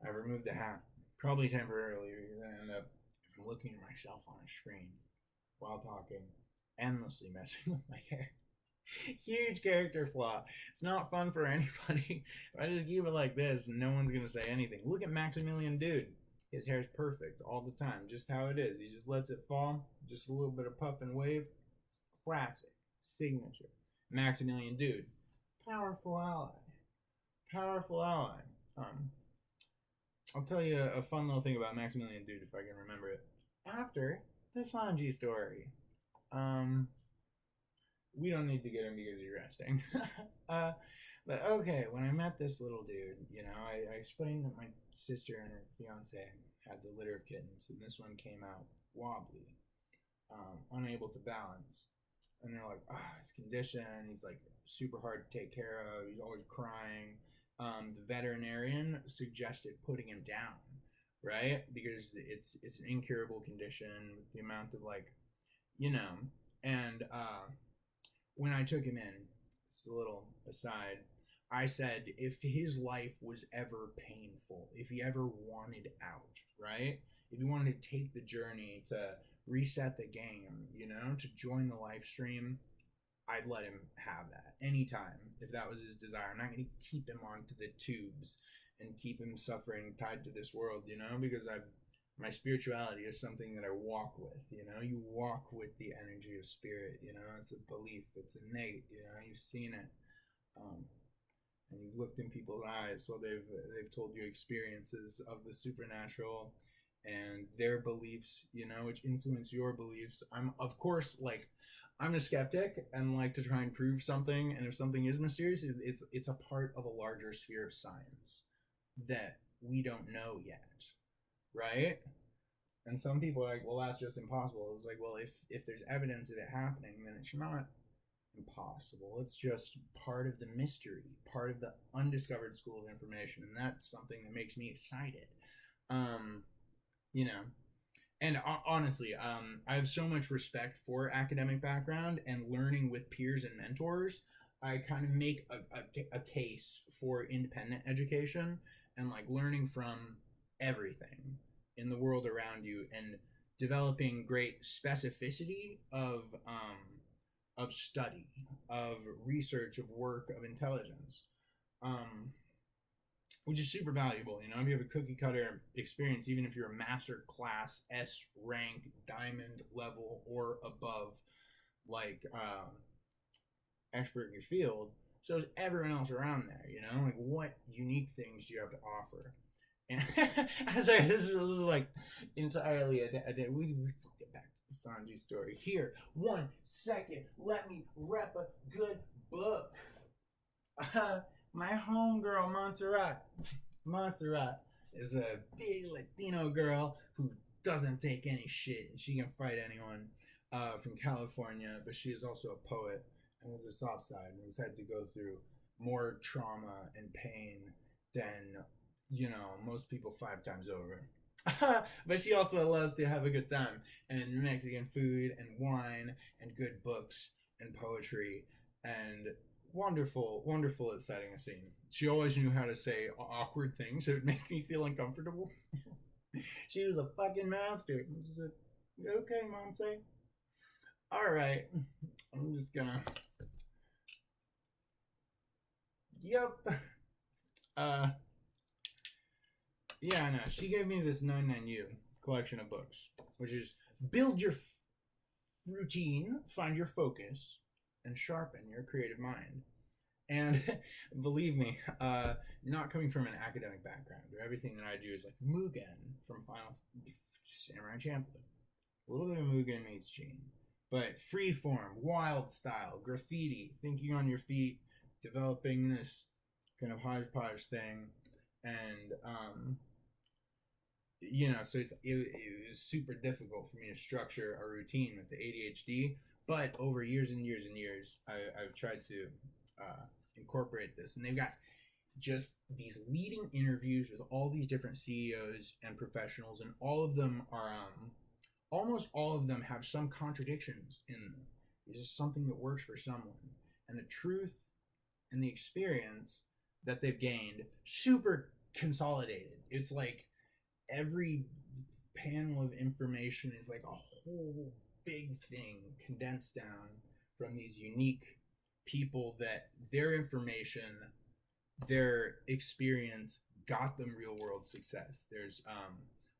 I removed the hat, probably temporarily, because I end up, if I'm looking at myself on a screen while talking, endlessly messing with my hair. Huge character flaw. It's not fun for anybody. If I just keep it like this, no one's gonna say anything. Look at Maximilian Dude. His hair's perfect all the time, just how it is. He just lets it fall, just a little bit of puff and wave. Classic signature. Maximilian Dude. Powerful ally. Powerful ally. Um, I'll tell you a fun little thing about Maximilian Dude if I can remember it. After the Sanji story, um, we don't need to get him because he's resting. uh, but okay, when I met this little dude, I explained that my sister and her fiance had the litter of kittens, and this one came out wobbly, unable to balance. And they're like, his condition, he's like super hard to take care of, he's always crying. The veterinarian suggested putting him down, right? Because it's an incurable condition, the amount of you know, and when I took him in, it's a little aside, I said if his life was ever painful, if he ever wanted out, right? If he wanted to take the journey to reset the game, to join the live stream, I'd let him have that anytime if that was his desire. I'm not going to keep him onto the tubes and keep him suffering tied to this world, because my spirituality is something that I walk with, you walk with the energy of spirit, it's a belief, it's innate, you've seen it, and you've looked in people's eyes while they've told you experiences of the supernatural and their beliefs, which influence your beliefs. I'm of course I'm a skeptic and like to try and prove something, and if something is mysterious, it's a part of a larger sphere of science that we don't know yet, right? And some people are like, well, that's just impossible. It's like, well, if there's evidence of it happening, then it's not impossible. It's just part of the mystery, part of the undiscovered school of information, and that's something that makes me excited. Um, you know, and honestly, I have so much respect for academic background and learning with peers and mentors. I kind of make a case for independent education and like learning from everything in the world around you and developing great specificity of study, of research, of work, of intelligence. Um, which is super valuable. If you have a cookie cutter experience, even if you're a master class S rank diamond level or above, like expert in your field, so is everyone else around there. Like what unique things do you have to offer? And I'm sorry, this is like entirely a day. We get back to the Sanji story here. 1 second, let me rep a good book. My homegirl Montserrat is a big Latino girl who doesn't take any shit. She can fight anyone from California, but she is also a poet and has a soft side and has had to go through more trauma and pain than most people 5 times over. But she also loves to have a good time, and Mexican food and wine and good books and poetry and wonderful at setting a scene. She always knew how to say awkward things that would make me feel uncomfortable. She was a fucking master. Okay, Monse. All right, I'm just gonna. Yep. Uh. Yeah, no. She gave me this 99U collection of books, which is build your routine, find your focus, and sharpen your creative mind. And believe me, not coming from an academic background, everything that I do is like Mugen from Final Samurai Champloo. A little bit of Mugen meets Gene. But free form, wild style, graffiti, thinking on your feet, developing this kind of hodgepodge thing. And, so it was super difficult for me to structure a routine with the ADHD. But over years and years and years, I've tried to incorporate this. And they've got just these leading interviews with all these different CEOs and professionals, and all of them are almost all of them have some contradictions in them. It's just something that works for someone, and the truth and the experience that they've gained super consolidated It's like every panel of information is like a whole big thing condensed down from these unique people that their information, their experience got them real world success. There's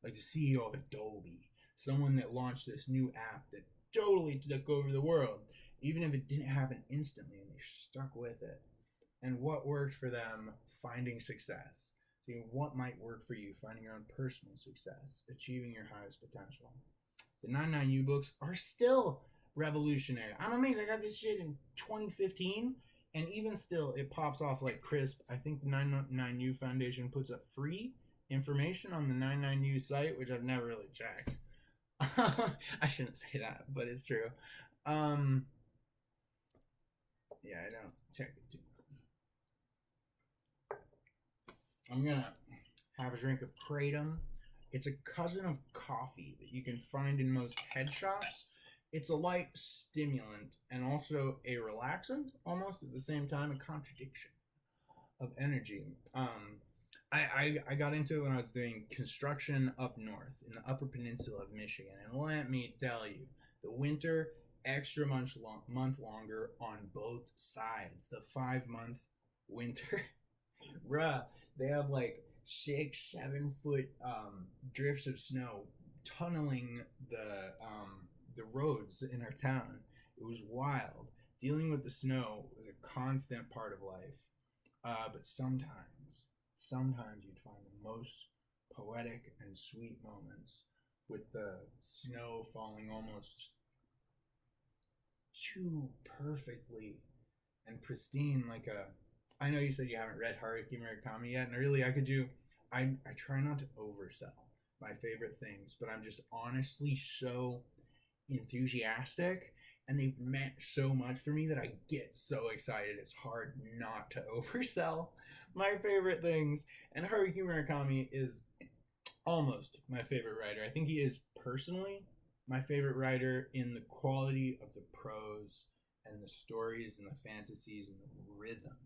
like the CEO of Adobe, someone that launched this new app that totally took over the world, even if it didn't happen instantly, and they stuck with it. And what worked for them, finding success. So what might work for you, finding your own personal success, achieving your highest potential. The 99U books are still revolutionary. I'm amazed I got this shit in 2015, and even still, it pops off like crisp. I think the 99U Foundation puts up free information on the 99U site, which I've never really checked. I shouldn't say that, but it's true. Yeah, I don't check it too. I'm gonna have a drink of Kratom. It's a cousin of coffee that you can find in most head shops. It's a light stimulant and also a relaxant, almost at the same time, a contradiction of energy. I got into it when I was doing construction up north in the Upper Peninsula of Michigan, and let me tell you, the winter extra month longer on both sides. The 5 month winter, bruh, they have like 6-7 foot drifts of snow tunneling the roads in our town. It was wild. Dealing with the snow was a constant part of life. But sometimes you'd find the most poetic and sweet moments with the snow falling almost too perfectly and pristine, like a. I know you said you haven't read Haruki Murakami yet, and really I could do. I try not to oversell my favorite things, but I'm just honestly so enthusiastic, and they've meant so much for me that I get so excited. It's hard not to oversell my favorite things. And Haruki Murakami is almost my favorite writer. I think he is personally my favorite writer in the quality of the prose and the stories and the fantasies and the rhythm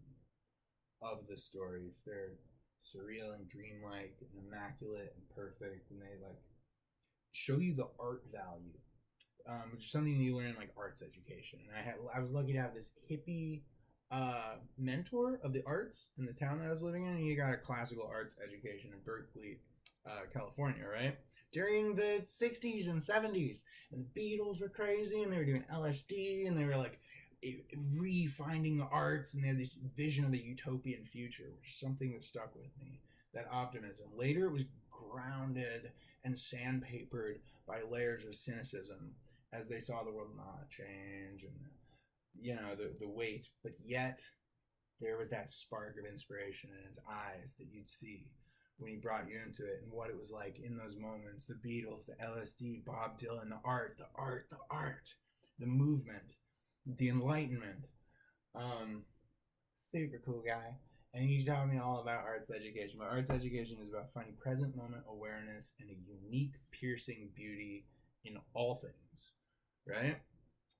of the stories. They're surreal and dreamlike and immaculate and perfect, and they like show you the art value, which is something you learn in like arts education. And I was lucky to have this hippie mentor of the arts in the town that I was living in. And he got a classical arts education in Berkeley, California, right? During the 60s and 70s. And the Beatles were crazy, and they were doing LSD, and they were like refinding the arts, and they had this vision of the utopian future, which is something that stuck with me. That optimism. Later, it was grounded and sandpapered by layers of cynicism as they saw the world not change and the weight, but yet there was that spark of inspiration in his eyes that you'd see when he brought you into it, and what it was like in those moments. The Beatles, the LSD, Bob Dylan, the art, the movement, the enlightenment. Super cool guy. And he taught me all about arts education. But arts education is about finding present moment awareness and a unique, piercing beauty in all things, right?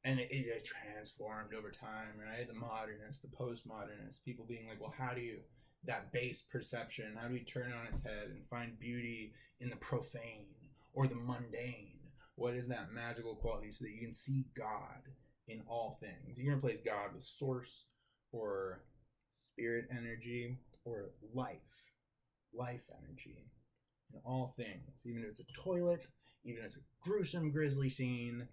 And it transformed over time, right? The modernists, the postmodernists, people being like, well, how do you, that base perception, how do we turn it on its head and find beauty in the profane or the mundane? What is that magical quality so that you can see God in all things? You're going to replace God with source or spirit energy or life energy in all things, even if it's a toilet, even if it's a gruesome grisly scene.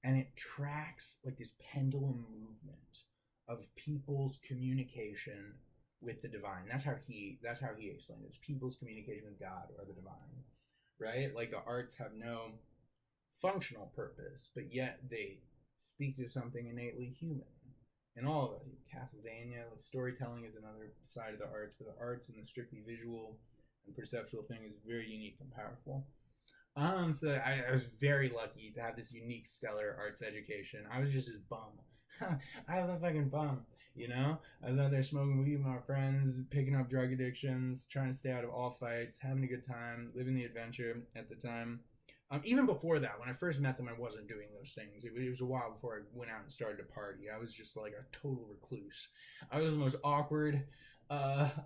And it tracks like this pendulum movement of people's communication with the divine. That's how he explained it. It's people's communication with God or the divine, right? Like the arts have no functional purpose, but yet they speak to something innately human in all of us. Castlevania, like storytelling is another side of the arts, but the arts and the strictly visual and perceptual thing is very unique and powerful. So I was very lucky to have this unique, stellar arts education. I was just this bum. I was a fucking bum, I was out there smoking weed with my friends, picking up drug addictions, trying to stay out of all fights, having a good time, living the adventure at the time. Even before that, when I first met them, I wasn't doing those things. It was a while before I went out and started to party. I was just like a total recluse. I was the most awkward,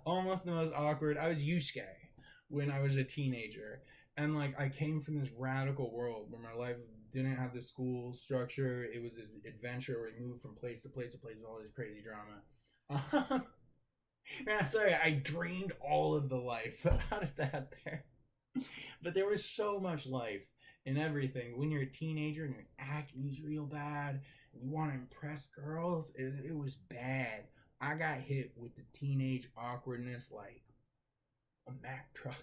Almost the most awkward. I was Yusuke when I was a teenager, and like I came from this radical world where my life didn't have the school structure. It was this adventure where we moved from place to place to place with all this crazy drama. Man, I'm sorry, I drained all of the life out of that there. But there was so much life in everything. When you're a teenager and your acne's real bad, and you want to impress girls, it was bad. I got hit with the teenage awkwardness like a Mack truck.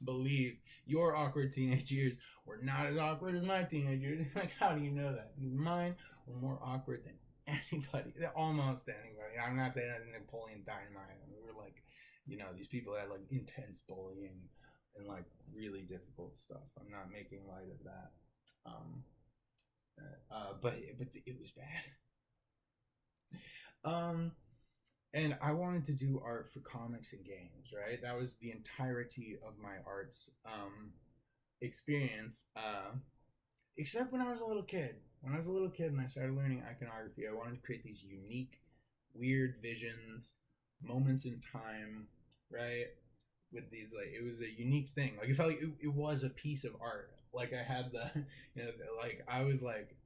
Believe your awkward teenage years were not as awkward as my teenage years. Like, how do you know that? Mine were more awkward than anybody, almost anybody. I'm not saying that in Napoleon Dynamite. We were like, these people that had like intense bullying and like really difficult stuff. I'm not making light of that. But it was bad. And I wanted to do art for comics and games, right? That was the entirety of my arts experience. Except when I was a little kid. When I was a little kid and I started learning iconography, I wanted to create these unique, weird visions, moments in time, right? With these, like, it was a unique thing. Like, it felt like it was a piece of art. Like, I had the, like, I was, like,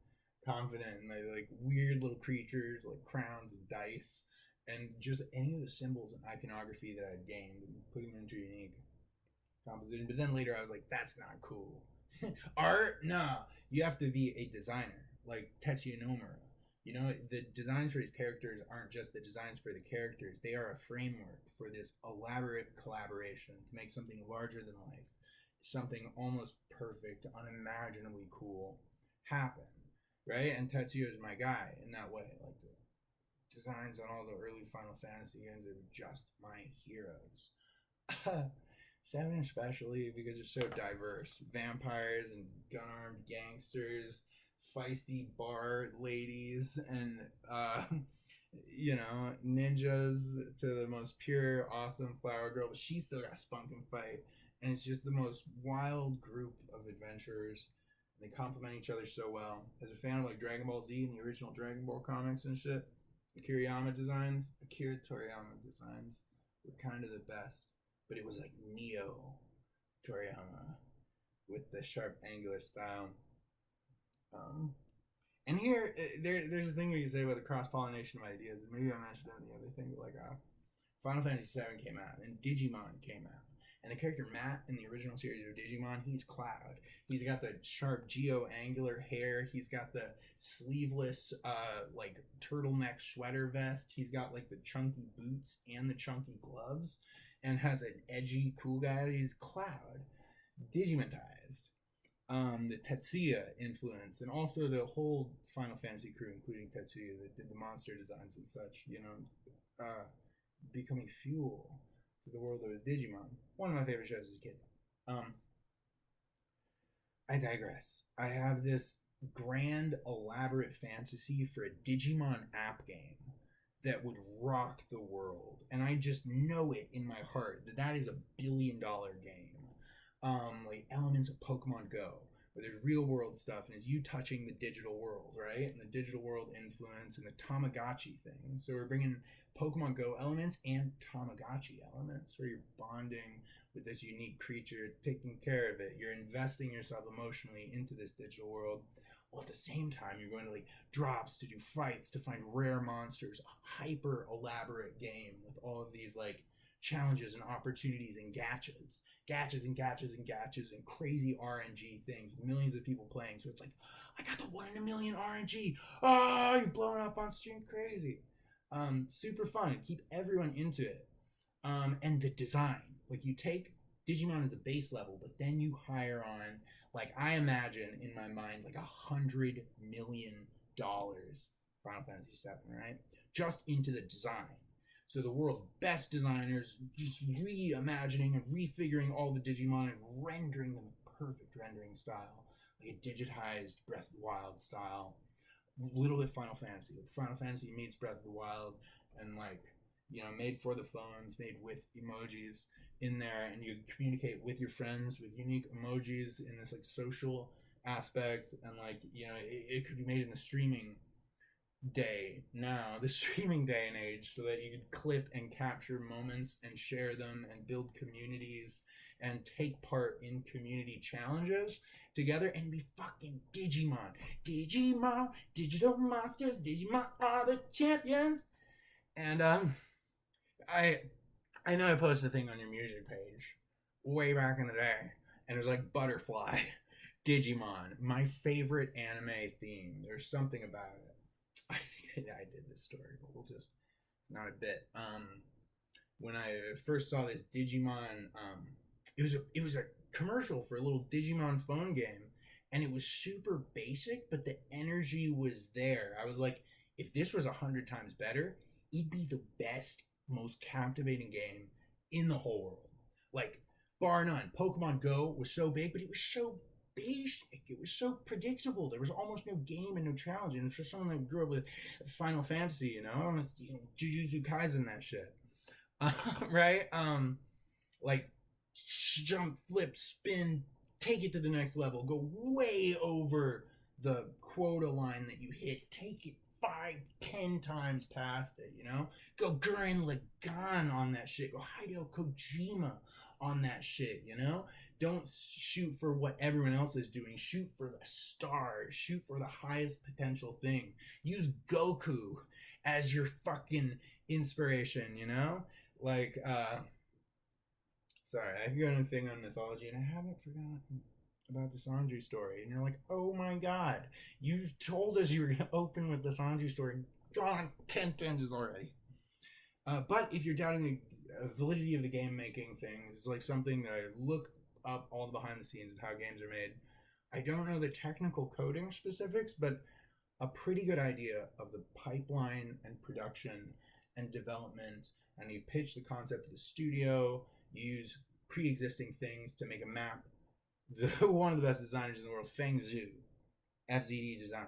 confident in, like weird little creatures, like crowns and dice, and just any of the symbols and iconography that I'd gained, and putting them into unique composition. But then later I was like, that's not cool. Art? Nah. You have to be a designer, like Tetsuya Nomura. The designs for his characters aren't just the designs for the characters. They are a framework for this elaborate collaboration to make something larger than life, something almost perfect, unimaginably cool happen, right? And Tetsuya is my guy in that way. Like the designs on all the early Final Fantasy games, they were just my heroes. 7 especially because they're so diverse. Vampires and gun-armed gangsters, feisty bar ladies, and ninjas to the most pure, awesome flower girl, but she still got spunk and fight. And it's just the most wild group of adventurers. They complement each other so well. As a fan of like Dragon Ball Z and the original Dragon Ball comics and shit, Akira Toriyama designs were kind of the best. But it was like Neo Toriyama with the sharp angular style. And here, there's a thing where you say about the cross pollination of ideas. And maybe I mentioned it in the other thing, but like Final Fantasy VII came out, and Digimon came out. And the character Matt in the original series of Digimon, he's Cloud. He's got the sharp geo-angular hair. He's got the sleeveless, like turtleneck sweater vest. He's got like the chunky boots and the chunky gloves, and has an edgy, cool guy. He's Cloud, Digimatized. The Tetsuya influence, and also the whole Final Fantasy crew, including Tetsuya, that did the monster designs and such. Becoming fuel to the world that was Digimon. One of my favorite shows as a kid. I digress. I have this grand, elaborate fantasy for a Digimon app game that would rock the world, and I just know it in my heart that is $1 billion game. Like elements of Pokemon Go, where there's real world stuff, and it's you touching the digital world, right? And the digital world influence and the Tamagotchi thing. So we're bringing Pokemon Go elements and Tamagotchi elements, where you're bonding with this unique creature, taking care of it. You're investing yourself emotionally into this digital world. Well, at the same time, you're going to like drops to do fights to find rare monsters. A hyper elaborate game with all of these like challenges and opportunities and gachas and crazy RNG things with millions of people playing. So it's like, I got the 1 in a million RNG. Oh, you're blowing up on stream crazy. Super fun. Keep everyone into it. And the design. Like, you take Digimon as the base level, but then you hire on, like, I imagine in my mind, like $100 million Final Fantasy VII, right? Just into the design. So the world's best designers just reimagining and refiguring all the Digimon and rendering them perfect rendering style, like a digitized Breath of the Wild style. Little bit Final Fantasy. Like Final Fantasy meets Breath of the Wild, and like, made for the phones, made with emojis in there, and you communicate with your friends with unique emojis in this like social aspect, and like, it could be made in the streaming day now, the streaming day and age, so that you could clip and capture moments and share them and build communities and take part in community challenges together and be fucking Digimon. Digimon, digital monsters, Digimon are the champions. And I I know I posted a thing on your music page way back in the day, and it was like Butterfly, Digimon, my favorite anime theme. There's something about it. I think I did this story, but we'll just not a bit. When I first saw this Digimon, it was a commercial for a little Digimon phone game, and it was super basic, but the energy was there. I was like, if this was 100 times better, it'd be the best, most captivating game in the whole world. Like, bar none. Pokemon Go was so big, but it was so basic. It was so predictable. There was almost no game and no challenge. And for someone that grew up with Final Fantasy, Jujutsu Kaisen, that shit, right? Like jump, flip, spin, take it to the next level, go way over the quota line that you hit, take it 5, 10 times past it, Go Gurren Lagann on that shit, go Hideo Kojima on that shit. Don't shoot for what everyone else is doing. Shoot for the stars. Shoot for the highest potential thing. Use Goku as your fucking inspiration. Like, sorry, I could go into a thing on mythology, and I haven't forgotten about the Sanji story. And you're like, oh my god, you told us you were going to open with the Sanji story. Gone 10 tangents already. But if you're doubting the validity of the game making thing, it's like something that I look up all the behind the scenes of how games are made. I don't know the technical coding specifics, but a pretty good idea of the pipeline and production and development. And you pitch the concept to the studio, you use pre-existing things to make a map. One of the best designers in the world, Feng Zhu, FZD Design,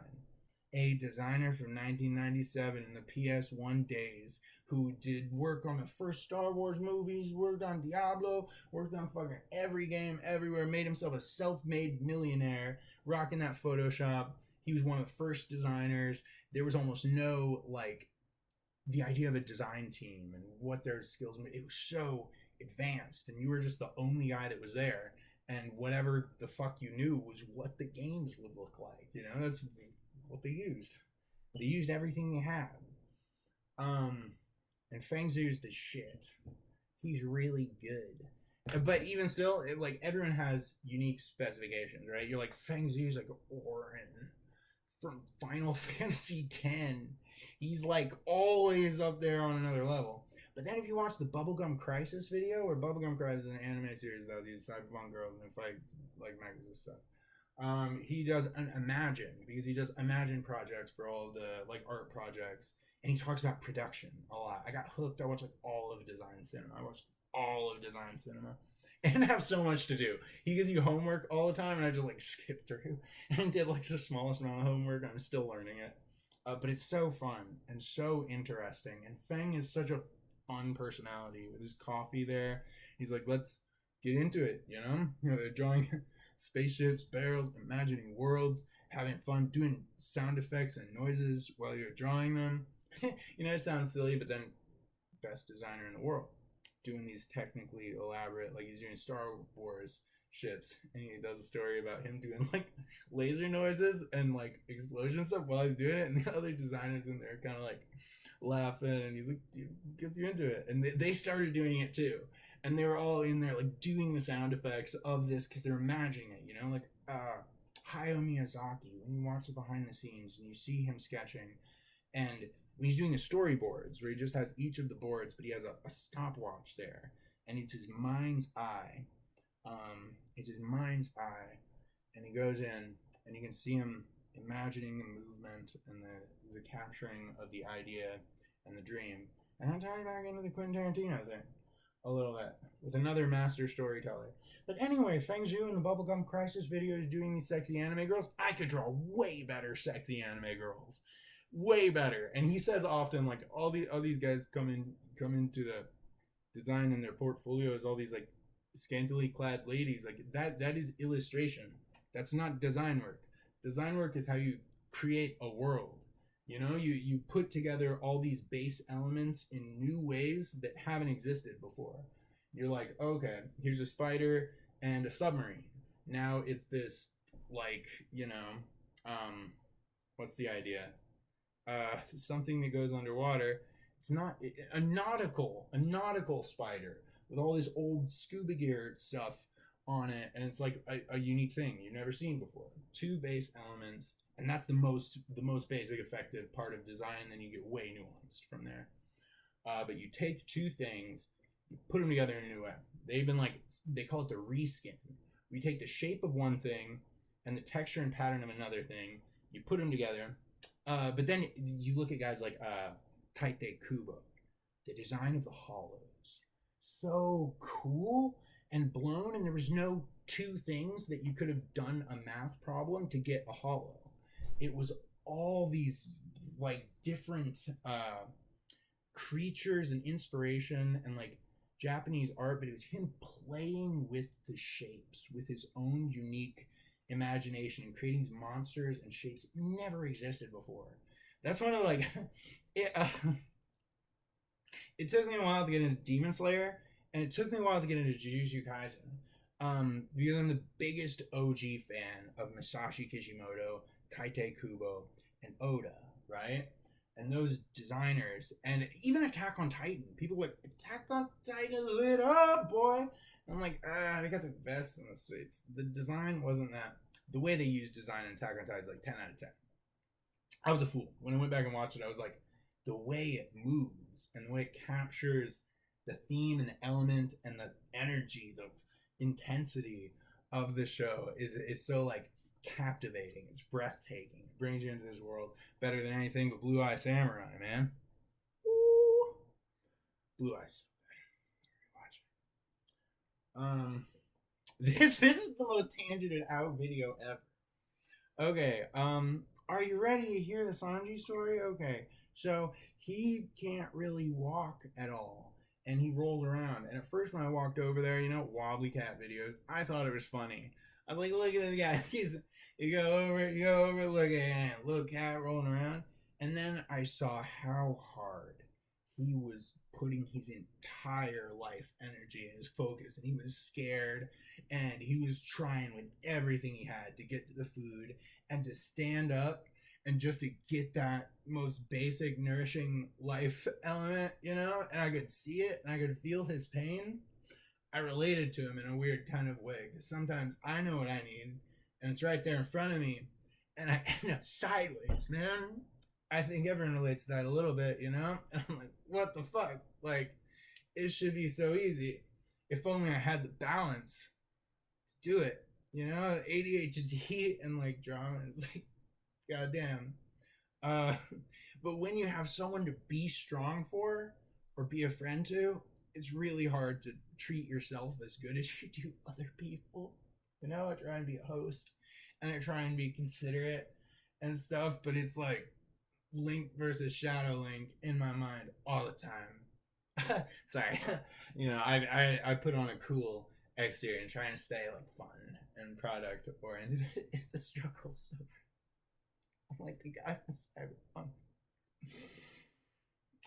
a designer from 1997 in the PS1 days, who did work on the first Star Wars movies, worked on Diablo, worked on fucking every game everywhere, made himself a self-made millionaire, rocking that Photoshop. He was one of the first designers. There was almost no, like, the idea of a design team and what their skills were. It was so advanced, and you were just the only guy that was there. And whatever the fuck you knew was what the games would look like. That's what they used. They used everything they had. And Feng Zhu's the shit. He's really good. But even still, like, everyone has unique specifications, right? You're like, Feng Zhu's like Orin from Final Fantasy X. He's like always up there on another level. But then if you watch the Bubblegum Crisis video, where Bubblegum Crisis is an anime series about these cyberpunk girls and they fight like mechas and stuff. He does an Imagine, because he does Imagine projects for all the like art projects, and he talks about production a lot. I got hooked. I watched like all of Design Cinema. I watched all of Design Cinema, and have so much to do. He gives you homework all the time, and I just like skip through and did like the smallest amount of homework. I'm still learning it, but it's so fun and so interesting. And Feng is such a fun personality with his coffee there. He's like, let's get into it, they're drawing spaceships, barrels, imagining worlds, having fun, doing sound effects and noises while you're drawing them. It sounds silly, but then best designer in the world, doing these technically elaborate, like he's doing Star Wars ships, and he does a story about him doing like laser noises and like explosion stuff while he's doing it, and the other designers in there kind of like laughing, and he's like, gets you into it. And they started doing it too, and they were all in there like doing the sound effects of this because they're imagining it, like Hayao Miyazaki, when you watch the behind the scenes and you see him sketching, and when he's doing the storyboards where he just has each of the boards, but he has a stopwatch there, and it's his mind's eye. And he goes in, and you can see him imagining the movement and the capturing of the idea and the dream. And then tying back into the Quentin Tarantino thing a little bit with another master storyteller. But anyway, Feng Zhu in the Bubblegum Crisis video is doing these sexy anime girls. I could draw way better sexy anime girls. Way better. And he says often, like, all these guys come into the design in their portfolio as all these like scantily clad ladies. Like that is illustration. That's not design work. Design work is how you create a world. You know, you put together all these base elements in new ways that haven't existed before. You're like, okay, here's a spider and a submarine. Now it's this, like, um, what's the idea? Something that goes underwater. It's not a nautical spider with all this old scuba gear stuff on it, and it's like a unique thing you've never seen before. Two base elements, and that's the most basic effective part of design, and then you get way nuanced from there. But you take two things, you put them together in a new way. They call it the reskin. We take the shape of one thing and the texture and pattern of another thing, you put them together. But then you look at guys like Taite Kubo, the design of the hollows, so cool and blown, and there was no two things that you could have done a math problem to get a hollow. It was all these like different creatures and inspiration and like Japanese art, but it was him playing with the shapes with his own unique imagination and creating these monsters and shapes that never existed before. That's one of like it. It took me a while to get into Demon Slayer, and it took me a while to get into Jujutsu Kaisen. Because I'm the biggest OG fan of Masashi Kishimoto, Taite Kubo, and Oda, right? And those designers, and even Attack on Titan. People are like, Attack on Titan lit up, boy. I'm like, they got the vests and the suits. The design wasn't that. The way they used design in Attack on Titan is like 10 out of 10. I was a fool. When I went back and watched it, I was like, the way it moves and the way it captures the theme and the element and the energy, the intensity of the show is so like captivating. It's breathtaking. It brings you into this world better than anything but Blue Eye Samurai, man. Ooh. Blue Eyes. Watch it. This is the most tangented out video ever. Okay, are you ready to hear the Sanji story? Okay, so he can't really walk at all, and he rolls around. And at first, when I walked over there, wobbly cat videos, I thought it was funny. I was like, look at this guy. You go over, look at him, little cat rolling around. And then I saw how hard he was putting his entire life energy and his focus, and he was scared, and he was trying with everything he had to get to the food and to stand up and just to get that most basic nourishing life element, and I could see it and I could feel his pain. I related to him in a weird kind of way, because sometimes I know what I need and it's right there in front of me, and I end up sideways, man. I think everyone relates to that a little bit, and I'm like, what the fuck? Like, it should be so easy if only I had the balance to do it. ADHD and like drama is like, goddamn. But when you have someone to be strong for or be a friend to, it's really hard to treat yourself as good as you do other people. I try and be a host and I try and be considerate and stuff, but it's like Link versus Shadow Link in my mind all the time. Sorry. I put on a cool exterior and try and stay like fun and product oriented. The struggle's so I'm like the guy from Cyberpunk.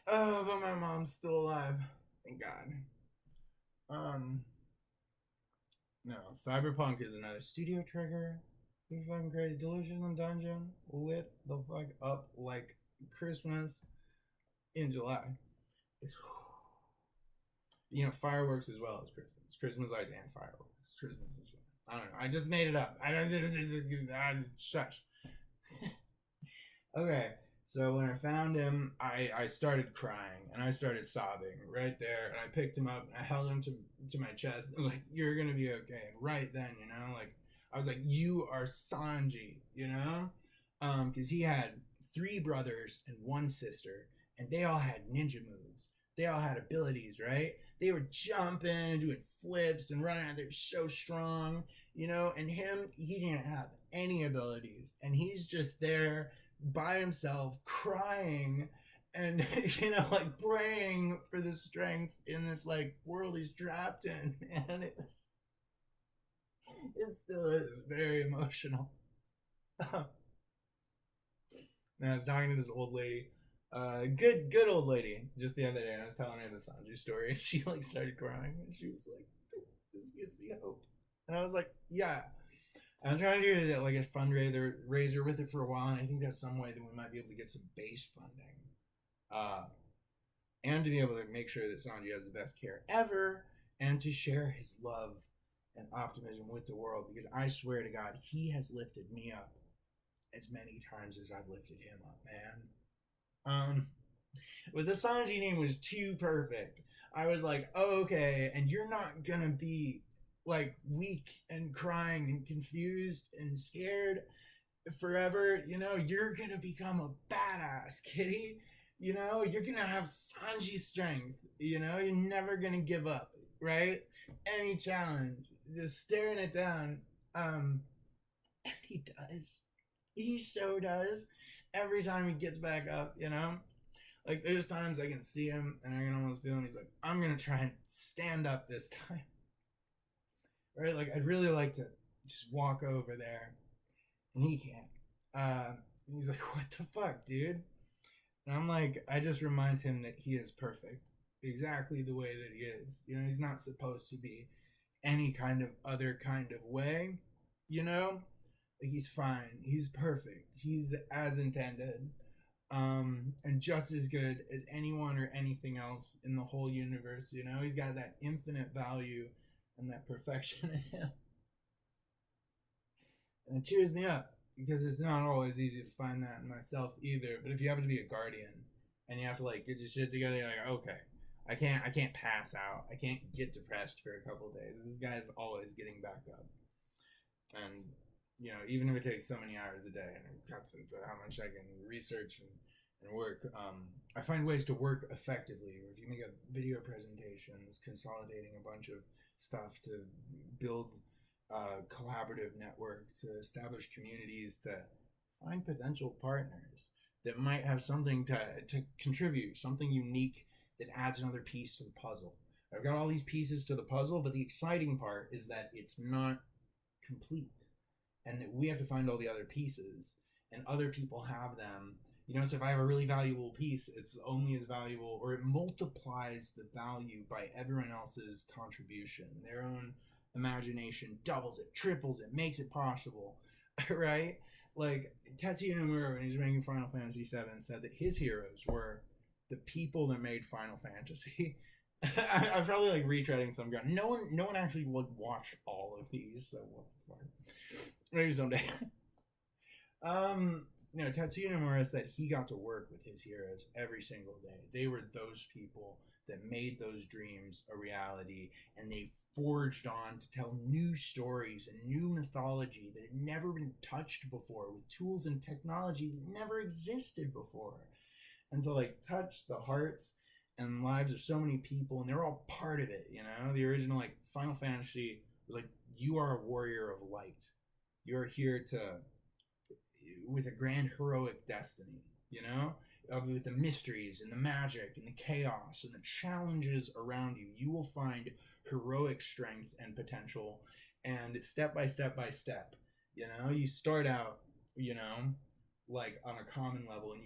Oh, but my mom's still alive. Thank God. No, Cyberpunk is another studio trigger. You're fucking crazy. Delusional Dungeon lit the fuck up like Christmas in July. It's, fireworks as well as Christmas. Christmas lights and fireworks. Christmas as well. I don't know. I just made it up. Shush. Okay, so when I found him, I started crying and I started sobbing right there, and I picked him up and I held him to my chest. I was like, you're gonna be okay. And right then, like I was like, you are Sanji, because he had 3 brothers and 1 sister, and they all had ninja moves. They all had abilities, right? They were jumping and doing flips and running out there so strong, and him, he didn't have any abilities, and he's just there by himself crying and like praying for the strength in this like world he's trapped in, and it still is very emotional. And I was talking to this old lady, good old lady, just the other day. And I was telling her the Sanji story, and she like started crying, and she was like, "This gives me hope." And I was like, "Yeah." I'm trying to do like a fundraiser with it for a while, and I think there's some way that we might be able to get some base funding, uh, and to be able to make sure that Sanji has the best care ever, and to share his love and optimism with the world. Because I swear to God, he has lifted me up as many times as I've lifted him up, man. With the Sanji name was too perfect. I was like, oh, okay, and you're not gonna be like weak and crying and confused and scared forever. You're gonna become a badass, kitty. You're gonna have Sanji strength. You're never gonna give up, right? Any challenge, just staring it down. And he does. He so does. Every time he gets back up. Like, there's times I can see him and I can almost feel him. He's like, I'm going to try and stand up this time. Right? Like, I'd really like to just walk over there. And he can't. He's like, what the fuck, dude? And I'm like, I just remind him that he is perfect. Exactly the way that he is. He's not supposed to be any kind of other kind of way. Like, he's fine. He's perfect. He's as intended. And just as good as anyone or anything else in the whole universe. He's got that infinite value and that perfection in him. And it cheers me up, because it's not always easy to find that in myself either. But if you happen to be a guardian and you have to like get your shit together, you're like, okay, I can't pass out. I can't get depressed for a couple of days. This guy's always getting back up. And even if it takes so many hours a day, and it cuts into how much I can research and work, I find ways to work effectively. If you make a video presentation, it's consolidating a bunch of stuff to build a collaborative network, to establish communities, to find potential partners that might have something to contribute, something unique that adds another piece to the puzzle. I've got all these pieces to the puzzle, but the exciting part is that it's not complete, and that we have to find all the other pieces, and other people have them. So if I have a really valuable piece, it's only as valuable, or it multiplies the value by everyone else's contribution. Their own imagination doubles it, triples it, makes it possible, right? Like, Tetsuya Nomura, when he was making Final Fantasy VII, said that his heroes were the people that made Final Fantasy. I'm probably like retreading some ground. No one actually would watch all of these, so what the fuck? Maybe someday. Tetsuya Nomura said he got to work with his heroes every single day. They were those people that made those dreams a reality, and they forged on to tell new stories and new mythology that had never been touched before, with tools and technology that never existed before, and to like touch the hearts and lives of so many people, and they're all part of it. The original like Final Fantasy was like, you are a warrior of light. You're here with a grand heroic destiny, with the mysteries and the magic and the chaos and the challenges around you. You will find heroic strength and potential, and step by step by step, you start out, like on a common level, and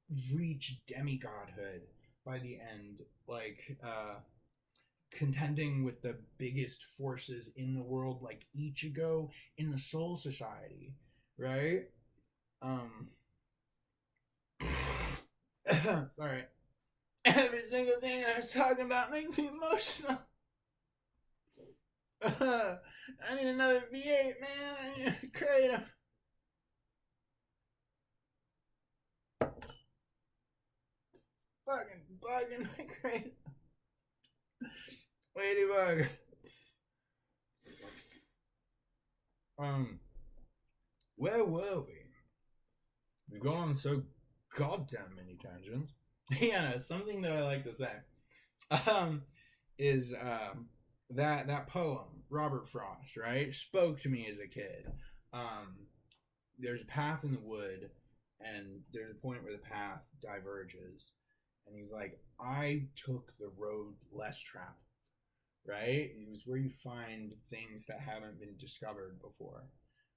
you reach demigodhood by the end, like contending with the biggest forces in the world, like Ichigo in the Soul Society, right? Sorry. Every single thing I was talking about makes me emotional. I need another V8, man. I need a kratom. Fucking bugging my kratom. Ladybug. Where were we? We've gone on so goddamn many tangents. Yeah, something that I like to say is that poem, Robert Frost, right, spoke to me as a kid. There's a path in the wood, and there's a point where the path diverges, and he's like, I took the road less traveled, right? It was where you find things that haven't been discovered before.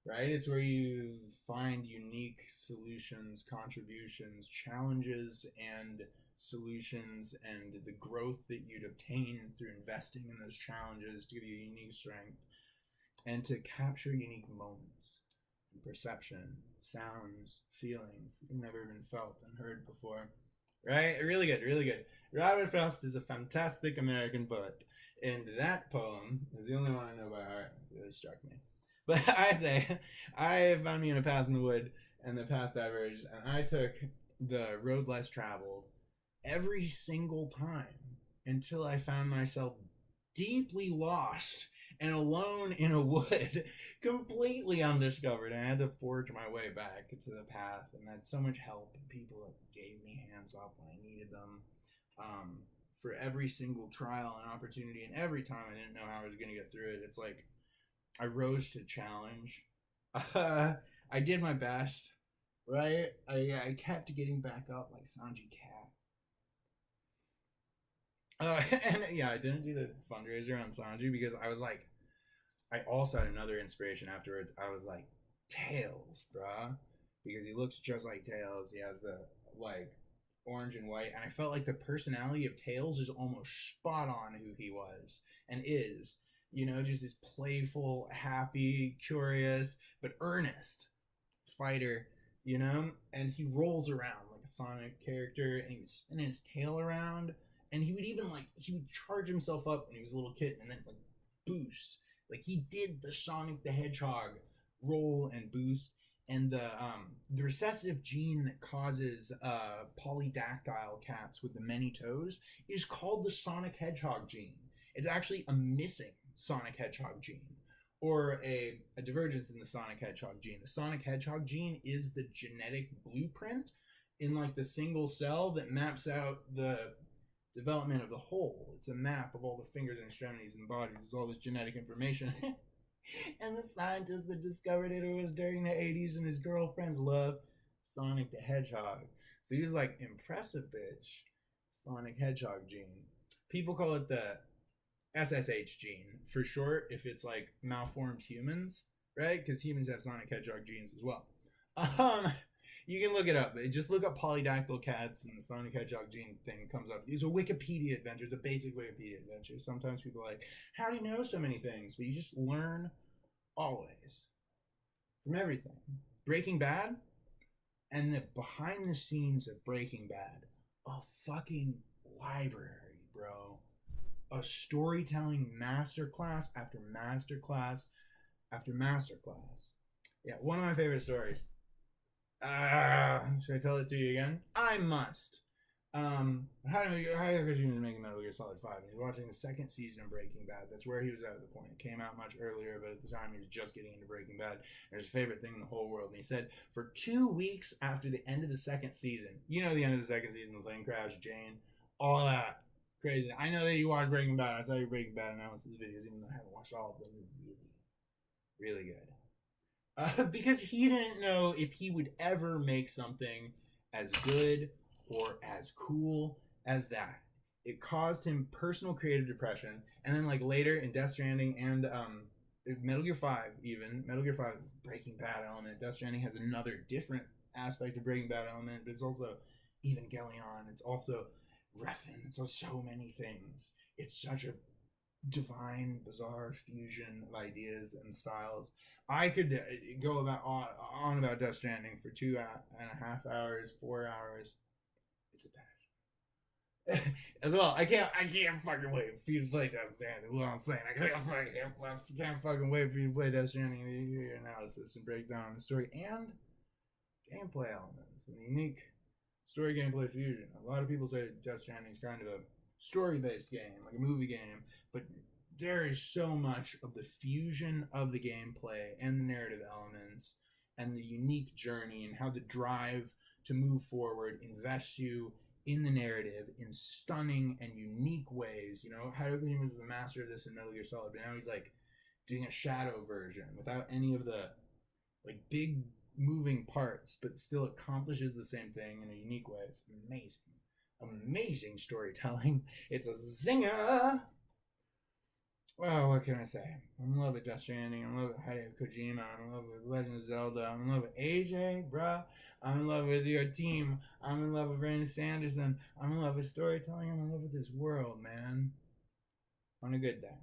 right? It's where you find unique solutions, contributions, challenges, and solutions, and the growth that you'd obtain through investing in those challenges to give you unique strength and to capture unique moments and perception, sounds, feelings that have never been felt and heard before. Right? Really good, really good. Robert Frost is a fantastic American poet, and that poem is the only one I know by heart. It really struck me. But I say, I found me in a path in the wood, and the path diverged, and I took the road less traveled every single time until I found myself deeply lost and alone in a wood, completely undiscovered. And I had to forge my way back to the path, and I had so much help. People that gave me hands up when I needed them. For every single trial and opportunity, and every time I didn't know how I was going to get through it, it's like I rose to the challenge. I did my best, right? I kept getting back up like Sanji Cat. And yeah, I didn't do the fundraiser on Sanji because I was like, I also had another inspiration afterwards. I was like, Tails, bruh, because he looks just like Tails. He has the like orange and white, and I felt like the personality of Tails is almost spot on who he was and is. You know, just this playful, happy, curious, but earnest fighter. You know, and he rolls around like a Sonic character, and he would spin his tail around, and he would even like he would charge himself up when he was a little kid, and then like boost. Like he did the Sonic the Hedgehog roll and boost, and the recessive gene that causes polydactyl cats with the many toes is called the Sonic Hedgehog gene. It's actually a missing Sonic Hedgehog gene, or a divergence in the Sonic Hedgehog gene. The Sonic Hedgehog gene is the genetic blueprint in like the single cell that maps out the development of the whole. It's a map of all the fingers and extremities and bodies. There's all this genetic information. And the scientist that discovered it was during the 80s, and his girlfriend loved Sonic the Hedgehog. So he was like, impressive bitch. Sonic Hedgehog gene. People call it the SSH gene for short if it's like malformed humans, right? Because humans have Sonic Hedgehog genes as well. You can look it up. Just look up polydactyl cats, and the Sonic Hedgehog gene thing comes up. It's a Wikipedia adventure. It's a basic Wikipedia adventure. Sometimes people are like, how do you know so many things? But you just learn always from everything. Breaking Bad and the behind the scenes of Breaking Bad. A fucking library, bro. A storytelling masterclass after masterclass after masterclass. Yeah, one of my favorite stories. Should I tell it to you again? I must. How do Kojima make Metal Gear Solid 5? And he's watching the second season of Breaking Bad. That's where he was at the point. It came out much earlier, but at the time he was just getting into Breaking Bad. And his favorite thing in the whole world. And he said, for 2 weeks after the end of the second season, you know the end of the second season, the plane crash, Jane, all that. Crazy. I know that you watch Breaking Bad. I tell you Breaking Bad analysis videos, even though I haven't watched all of them. Really, really good. Because he didn't know if he would ever make something as good or as cool as that. It caused him personal creative depression, and then like later in Death Stranding and Metal Gear 5, even Metal Gear 5 is Breaking Bad element. Death Stranding has another different aspect of Breaking Bad element, but it's also Evangelion. It's also Refn. It's so many things. It's such a divine, bizarre fusion of ideas and styles. I could go on about Death Stranding for 2.5 hours, 4 hours. It's a passion. As well, I can't fucking wait for you to play Death Stranding. What I'm saying, I can't fucking wait for you to play Death Stranding and hear your analysis and breakdown of the story and gameplay elements and the unique story gameplay fusion. A lot of people say Death Stranding is kind of a story-based game, like a movie game, but there is so much of the fusion of the gameplay and the narrative elements and the unique journey and how the drive to move forward invests you in the narrative in stunning and unique ways. You know, Hideo was the master of this in Metal Gear Solid, but now he's like doing a shadow version without any of the like big moving parts, but still accomplishes the same thing in a unique way. It's amazing storytelling. It's a zinger. Well, what can I say? I'm in love with Death Stranding. I'm in love with Hideo Kojima. I'm in love with Legend of Zelda. I'm in love with AJ, bruh. I'm in love with your team. I'm in love with Brandon Sanderson. I'm in love with storytelling. I'm in love with this world, man. On a good day.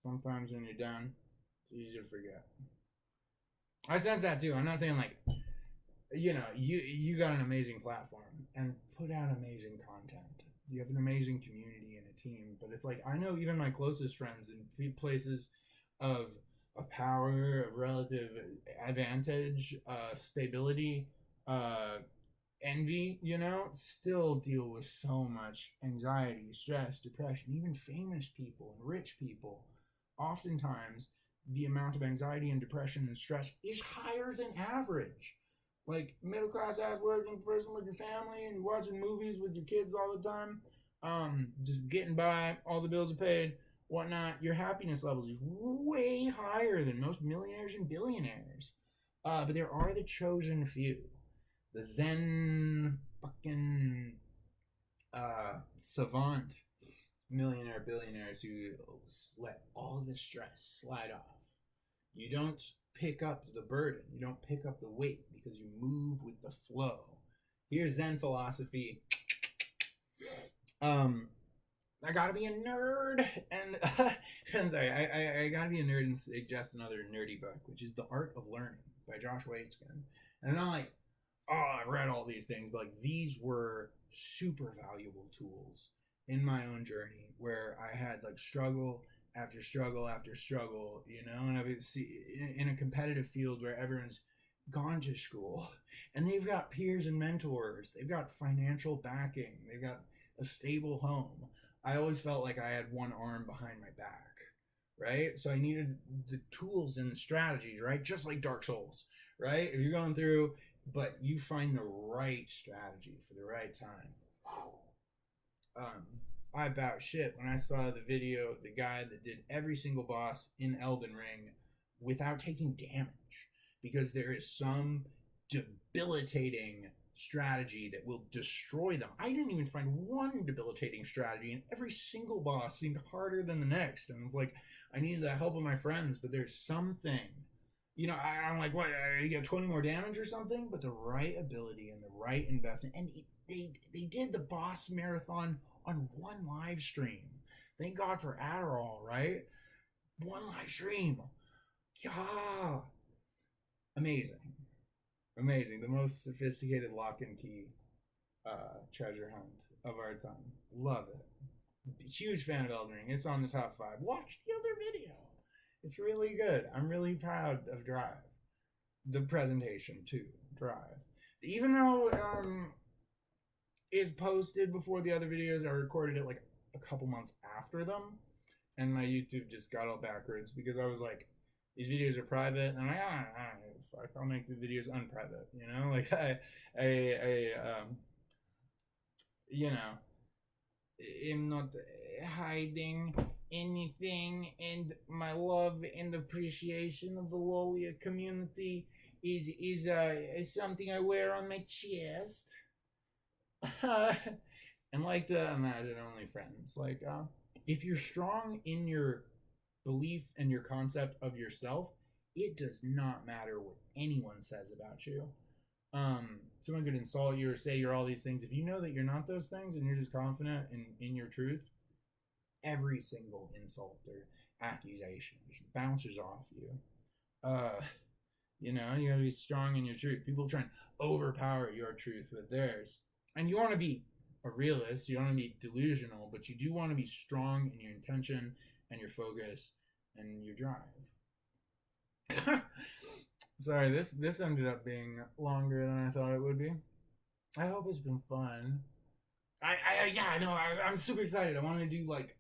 Sometimes when you're done, it's easy to forget. I sense that too. I'm not saying like, you got an amazing platform and put out amazing content. You have an amazing community and a team, but it's like I know even my closest friends in places of power, of relative advantage, stability, uh, envy, still deal with so much anxiety, stress, depression. Even famous people and rich people, oftentimes the amount of anxiety and depression and stress is higher than average. Like middle class ass working person with your family and watching movies with your kids all the time, just getting by, all the bills are paid, whatnot. Your happiness levels is way higher than most millionaires and billionaires. But there are the chosen few, the Zen fucking savant millionaire billionaires who let all the stress slide off. You don't pick up the burden, you don't pick up the weight because you move with the flow. Here's Zen philosophy. I gotta be a nerd, and I'm sorry, I gotta be a nerd and suggest another nerdy book, which is The Art of Learning by Josh Waitzkin. And I'm not like, oh, I've read all these things, but like these were super valuable tools in my own journey where I had like struggle after struggle after struggle, and I would see in a competitive field where everyone's gone to school and they've got peers and mentors, they've got financial backing, they've got a stable home. I always felt like I had one arm behind my back, right? So I needed the tools and the strategies, right? Just like Dark Souls, right? If you're going through, but you find the right strategy for the right time. I about shit when I saw the video of the guy that did every single boss in Elden Ring without taking damage, because there is some debilitating strategy that will destroy them. I didn't even find one debilitating strategy, and every single boss seemed harder than the next. And it's like, I needed the help of my friends, but there's something. I'm like, what? You get 20 more damage or something? But the right ability and the right investment. And they did the boss marathon on one live stream. Thank God for Adderall, right? One live stream. Yeah. Amazing. Amazing. The most sophisticated lock and key treasure hunt of our time. Love it. Huge fan of Elden Ring. It's on the top 5. Watch the other video. It's really good. I'm really proud of Drive. The presentation too. Drive. Even though it's posted before the other videos, I recorded it like a couple months after them, and my YouTube just got all backwards because I was like, these videos are private, and I'm like, I'll make the videos unprivate, like I'm not hiding anything, and my love and appreciation of the Lolia community is something I wear on my chest. And like the Imagine Only Friends, like if you're strong in your belief and your concept of yourself, it does not matter what anyone says about you. Someone could insult you or say you're all these things. If you know that you're not those things and you're just confident in your truth, every single insult or accusation just bounces off you. You gotta be strong in your truth. People try and overpower your truth with theirs. And you want to be a realist, you don't want to be delusional, but you do want to be strong in your intention and your focus and your drive. Sorry, this ended up being longer than I thought it would be. I hope it's been fun. I'm super excited. I want to do like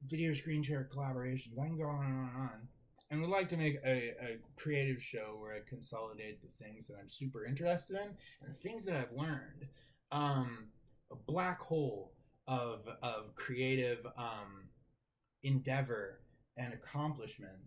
video screen share collaborations. I can go on and on and on. And would like to make a creative show where I consolidate the things that I'm super interested in and the things that I've learned. A black hole of creative endeavor and accomplishment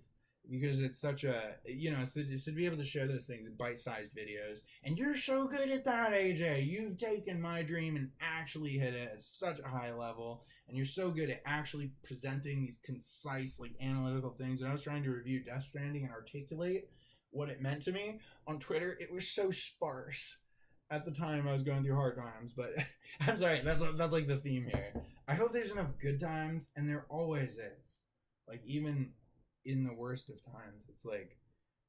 because it's such a, to be able to share those things in bite-sized videos. And you're so good at that, AJ. You've taken my dream and actually hit it at such a high level, and you're so good at actually presenting these concise, like, analytical things. When I was trying to review Death Stranding and articulate what it meant to me on Twitter, it was so sparse. At the time, I was going through hard times, but I'm sorry, that's like the theme here. I hope there's enough good times, and there always is. Like, even in the worst of times, it's like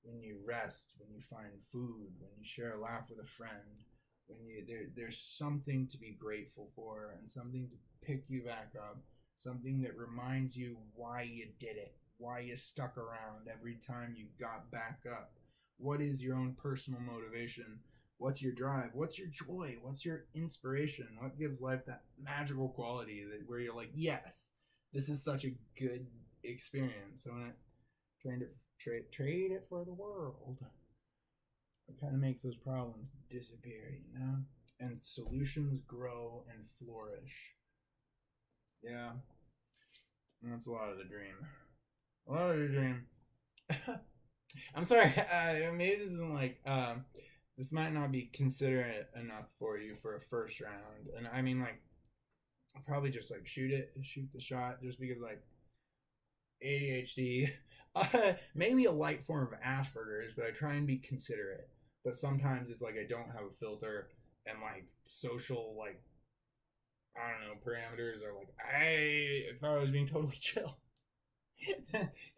when you rest, when you find food, when you share a laugh with a friend, when there's something to be grateful for, and something to pick you back up, something that reminds you why you did it, why you stuck around every time you got back up. What is your own personal motivation? What's your drive? What's your joy? What's your inspiration? What gives life that magical quality that where you're like, yes, this is such a good experience. I want to trade it for the world. It kind of makes those problems disappear, and solutions grow and flourish. Yeah, and that's a lot of the dream. A lot of the dream. I'm sorry. Maybe this isn't like this might not be considerate enough for you for a first round, and I mean, like, I'll probably just like shoot the shot, just because, like, ADHD, maybe a light form of Asperger's, but I try and be considerate. But sometimes it's like I don't have a filter, and, like, social, like, I don't know, parameters are like, I thought I was being totally chill.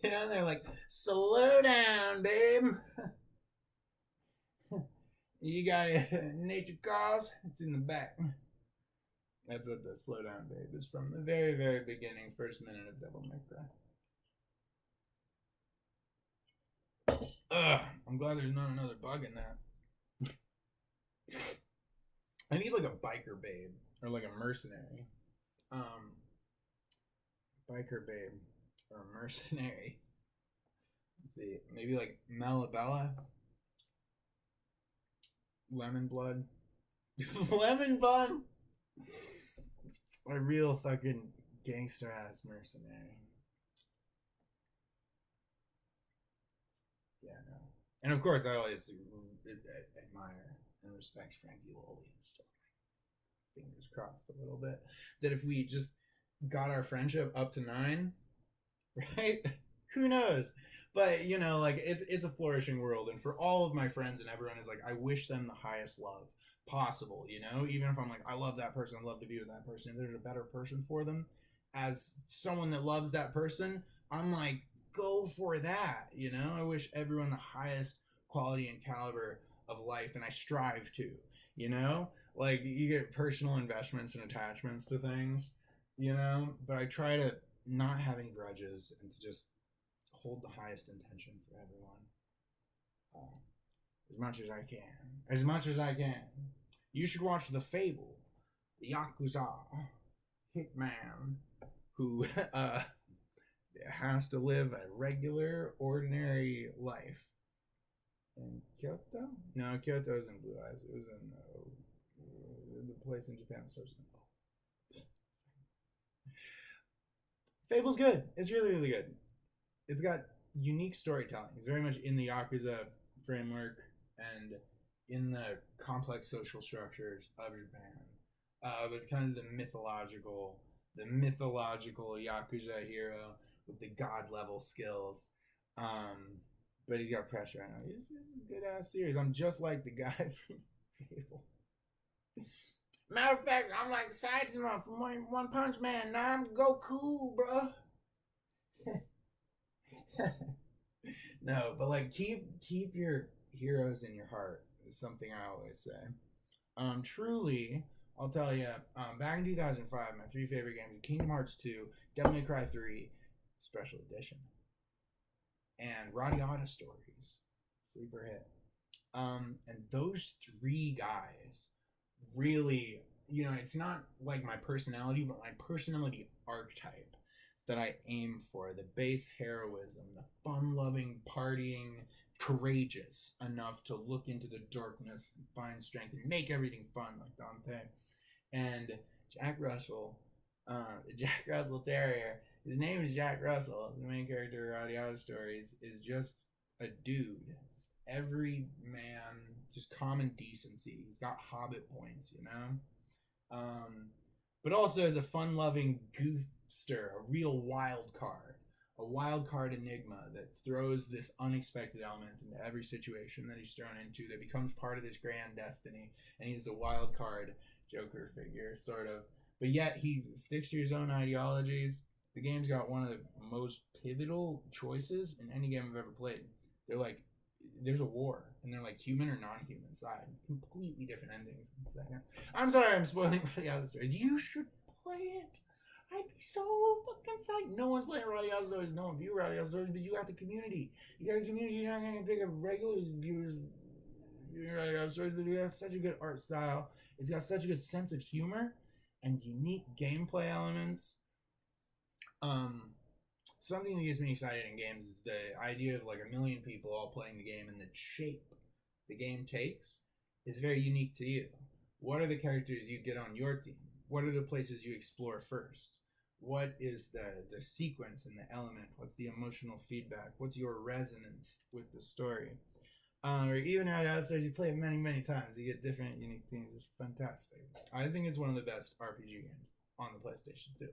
They're like, slow down, babe. You got nature calls? It's in the back. That's what the slow down, babe is from the very, very beginning, first minute of Devil May Cry. Ugh, I'm glad there's not another bug in that. I need, like, a biker babe, or like a mercenary. Biker babe or a mercenary. Let's see, maybe like Malabella, Lemon Blood, Lemon Bun. A real fucking gangster ass mercenary. Yeah, no. And of course, I always admire and respect Frankie Lowley and still. Fingers crossed a little bit that if we just got our friendship up to 9, right? Who knows? But, like, it's a flourishing world, and for all of my friends and everyone is like, I wish them the highest love possible. Even if I'm like, I love that person, I'd love to be with that person. If there's a better person for them, as someone that loves that person, I'm like, go for that. I wish everyone the highest quality and caliber of life, and I strive to. Like, you get personal investments and attachments to things, but I try to not have any grudges and to just hold the highest intention for everyone, as much as I can. As much as I can. You should watch The Fable, the Yakuza hitman who has to live a regular, ordinary life. In Kyoto? No, Kyoto was in Blue Eyes. It was in the place in Japan. So Fable's good. It's really, really good. It's got unique storytelling. It's very much in the Yakuza framework and in the complex social structures of Japan. But kind of the mythological Yakuza hero with the god level skills. But he's got pressure on him. It's a good ass series. I'm just like the guy from Fable. Matter of fact, I'm like Saitama from One Punch Man. Now I'm Goku, bro. No, but, like, keep your heroes in your heart is something I always say. Truly, I'll tell you, back in 2005, my 3 favorite games were Kingdom Hearts 2, Devil May Cry 3, Special Edition, and Radiata Stories, sleeper hit. And those 3 guys really, it's not like my personality, but my personality archetype that I aim for. The base heroism, the fun-loving, partying, courageous enough to look into the darkness and find strength and make everything fun, like Dante. And Jack Russell, the Jack Russell Terrier, His name is Jack Russell. The main character of Audio Stories is just a dude. Every man, just common decency. He's got hobbit points, you know? But also as a fun-loving goofster, a real wild card. A wild card enigma that throws this unexpected element into every situation that he's thrown into that becomes part of this grand destiny. And he's the wild card Joker figure, sort of. But yet he sticks to his own ideologies. The game's got one of the most pivotal choices in any game I've ever played. They're like, there's a war, and they're like human or non-human side. Completely different endings. I'm sorry I'm spoiling Roddy Out Stories. You should play it. I'd be so fucking psyched. No one's playing Roddy Out Stories. No one view Roddy Out Stories, but you got the community. You got a community. You're not going to pick up regular viewers Roddy Out Stories, but you got such a good art style. It's got such a good sense of humor and unique gameplay elements. Something that gets me excited in games is the idea of like a million people all playing the game, and the shape the game takes is very unique to you. What are the characters you get on your team? What are the places you explore first? What is the sequence and the element? What's the emotional feedback? What's your resonance with the story? Or even out of you play it many, many times. You get different, unique things. It's fantastic. I think it's one of the best RPG games on the PlayStation 2.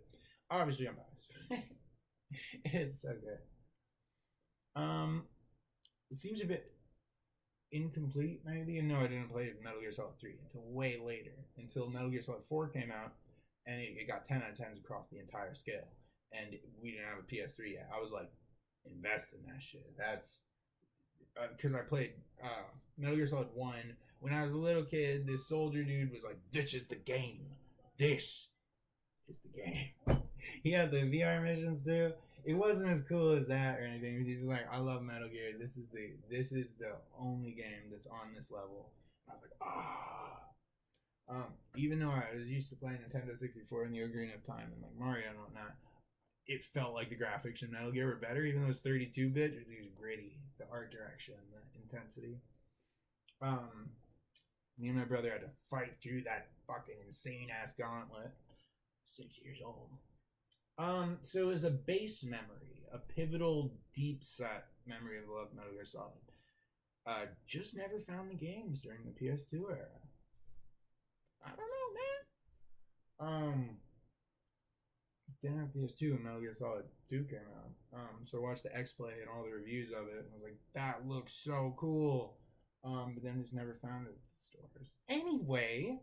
Obviously, I'm biased. It's so good. It seems a bit incomplete, maybe. No, I didn't play Metal Gear Solid 3 until way later. Until Metal Gear Solid 4 came out, and it got 10 out of 10s across the entire scale. And we didn't have a PS3 yet. I was like, invest in that shit. That's because I played Metal Gear Solid 1 when I was a little kid. This soldier dude was like, "This is the game. This is the game." He had the VR missions too. It wasn't as cool as that or anything. He's like, "I love Metal Gear. This is the only game that's on this level." And I was like, ah. Even though I was used to playing Nintendo 64 in the Ocarina of Time and like Mario and whatnot, it felt like the graphics in Metal Gear were better, even though it was 32-bit. It was gritty, the art direction, the intensity. Me and my brother had to fight through that fucking insane ass gauntlet. 6 years old. So as a base memory, a pivotal, deep set memory of love Metal Gear Solid, just never found the games during the PS2 era. I don't know, man. Didn't have PS2 when Metal Gear Solid 2 came out. So I watched the X-Play and all the reviews of it, and I was like, that looks so cool. But then just never found it at the stores. Anyway,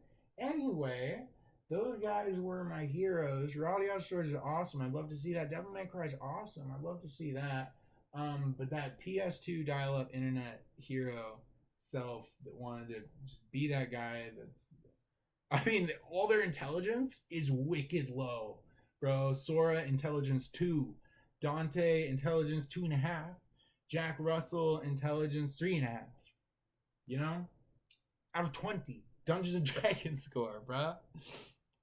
those guys were my heroes. Roddy Out Stories is awesome. I'd love to see that. Devil May Cry is awesome. I'd love to see that. But that PS2 dial-up internet hero self that wanted to just be that guy all their intelligence is wicked low. Bro, Sora intelligence 2, Dante intelligence 2.5, Jack Russell intelligence 3.5. You know, out of 20, Dungeons and Dragons score, bro,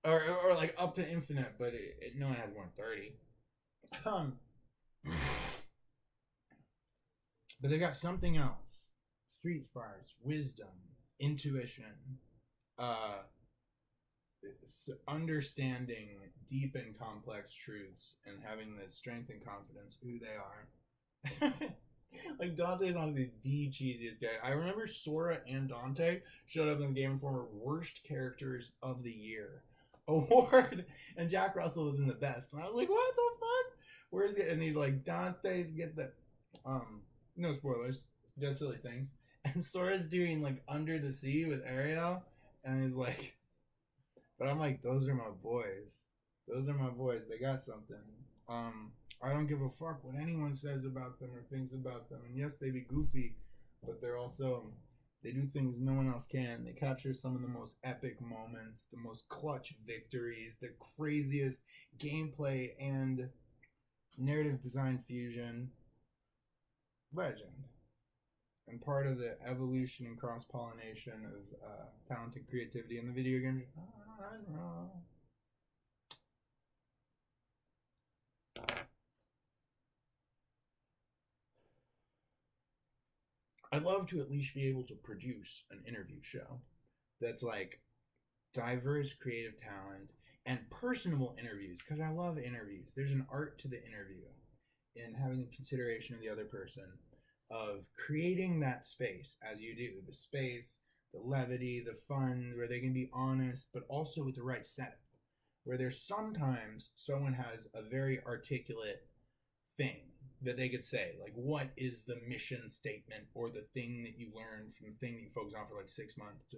or like up to infinite, but no one has more than 30. But they got something else: street smarts, wisdom, intuition, understanding deep and complex truths, and having the strength and confidence who they are. Like Dante's on the cheesiest guy. I remember Sora and Dante showed up in the Game Informer worst characters of the year award, and Jack Russell was in the best. And I was like, what the fuck? Where's it? And he's like, Dante's get the no spoilers, just silly things. And Sora's doing like Under the Sea with Ariel, and he's like, but I'm like, those are my boys. Those are my boys. They got something. I don't give a fuck what anyone says about them or thinks about them. And yes, they be goofy, but they're also, they do things no one else can. They capture some of the most epic moments, the most clutch victories, the craziest gameplay and narrative design fusion. Legend. And part of the evolution and cross-pollination of talent and creativity in the video game. I don't know. I'd love to at least be able to produce an interview show that's like diverse creative talent and personable interviews, because I love interviews. There's an art to the interview in having the consideration of the other person, of creating that space as you do, the space, the levity, the fun, where they can be honest, but also with the right setup. Where there's sometimes someone has a very articulate thing that they could say, like, what is the mission statement or the thing that you learned from the thing that you focus on for like 6 months to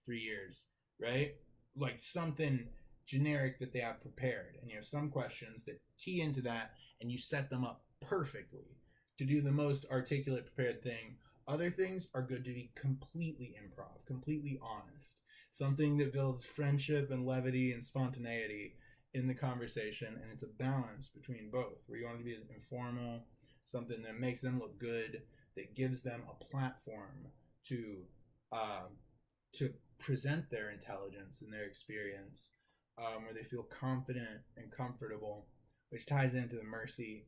3 years, right? Like something generic that they have prepared, and you have some questions that key into that, and you set them up perfectly to do the most articulate prepared thing. Other things are good to be completely improv, completely honest, something that builds friendship and levity and spontaneity in the conversation, and it's a balance between both, where you want to be informal, something that makes them look good, that gives them a platform to uh, to present their intelligence and their experience, where they feel confident and comfortable, which ties into the mercy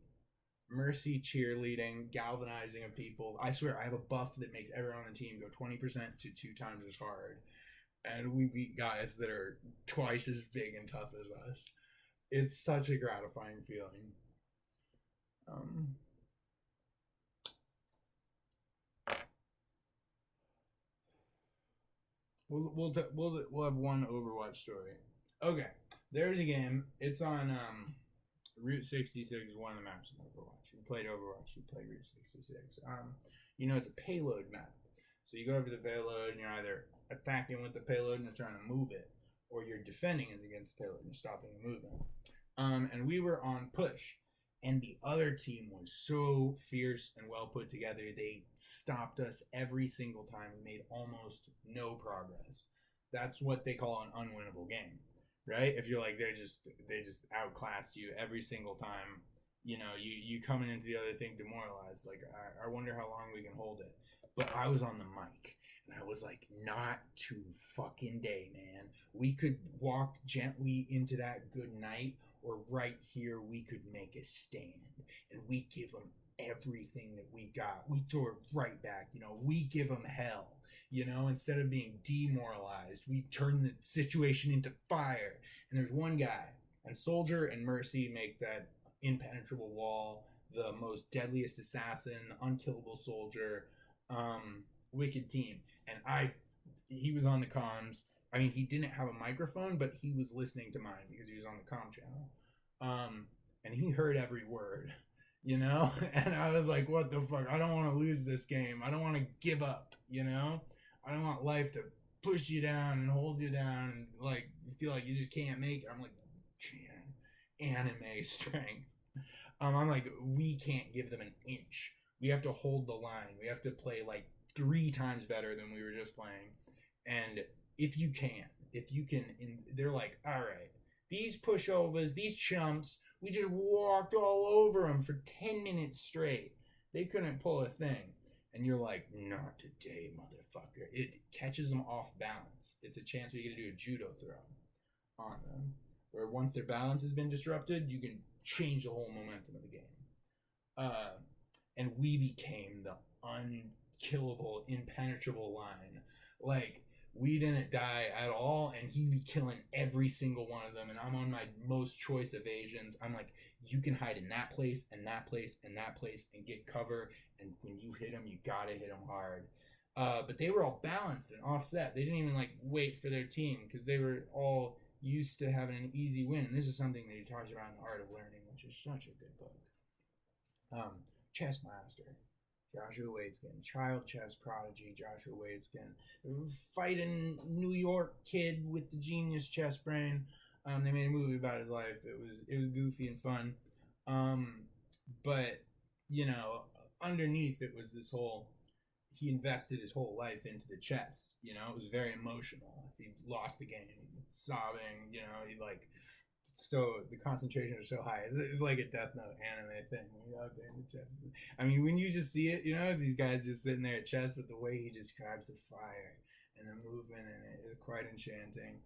cheerleading, galvanizing of people. I swear, I have a buff that makes everyone on the team go 20% to 2 times as hard, and we beat guys that are twice as big and tough as us. It's such a gratifying feeling. Um, we'll have one Overwatch story. Okay, there's a game. It's on Route 66 is one of the maps in Overwatch. You played Overwatch, you played Route 66. It's a payload map. So you go over the payload and you're either attacking with the payload and you're trying to move it, or you're defending it against the payload and you're stopping the movement. And we were on push, and the other team was so fierce and well put together. They stopped us every single time. We made almost no progress. That's what they call an unwinnable game, right? If you're like they just outclass you every single time. You coming into the other thing demoralized. Like I wonder how long we can hold it. But I was on the mic, and I was like, not to fucking day, man. We could walk gently into that good night, or right here we could make a stand, and we give them everything that we got. We throw it right back. We give them hell. Instead of being demoralized, we turn the situation into fire. And there's one guy, and Soldier and Mercy make that impenetrable wall, the most deadliest assassin, the unkillable soldier, wicked team. And he was on the comms. I mean, he didn't have a microphone, but he was listening to mine because he was on the comm channel. And he heard every word, And I was like, what the fuck? I don't want to lose this game. I don't want to give up, I don't want life to push you down and hold you down and like you feel like you just can't make it. I'm like, anime strength. I'm like, we can't give them an inch. We have to hold the line. We have to play like 3 times better than we were just playing. And if you can, they're like, all right, these pushovers, these chumps, we just walked all over them for 10 minutes straight. They couldn't pull a thing. And you're like, not today, motherfucker. It catches them off balance. It's a chance where you get to do a judo throw on them, where once their balance has been disrupted, you can change the whole momentum of the game. And we became the unkillable, impenetrable line. Like, we didn't die at all, and he'd be killing every single one of them. And I'm on my most choice evasions. I'm like, you can hide in that place, and that place, and that place, and get cover. And when you hit them, you gotta hit them hard. But they were all balanced and offset. They didn't even like wait for their team because they were all used to having an easy win. And this is something that he talks about in The Art of Learning, which is such a good book. Chess Master, Joshua Waitzkin, child chess prodigy Joshua Waitzkin, fighting New York kid with the genius chess brain. They made a movie about his life. It was goofy and fun, but underneath it was this whole. He invested his whole life into the chess. It was very emotional. If he lost the game, sobbing. He like. So the concentration is so high. It's like a Death Note anime thing. Out there in the chess. I mean, when you just see it, these guys just sitting there at chess, but the way he describes the fire and the movement in it is quite enchanting.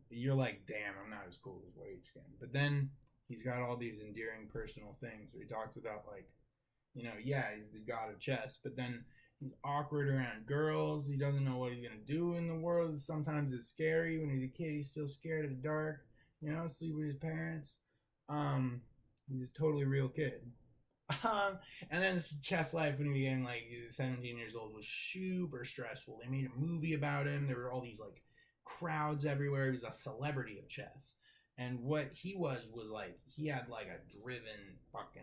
You're like, damn, I'm not as cool as Waitzkin. But then he's got all these endearing personal things where he talks about like, yeah, he's the god of chess, but then He's awkward around girls. He doesn't know what he's gonna do in the world. Sometimes it's scary. When he's a kid, he's still scared of the dark. Sleep with his parents. Um, he's a totally real kid. Um, and then this chess life when he became like 17 years old was super stressful. They made a movie about him. There were all these like crowds everywhere. He was a celebrity of chess. And what he was like, he had like a driven fucking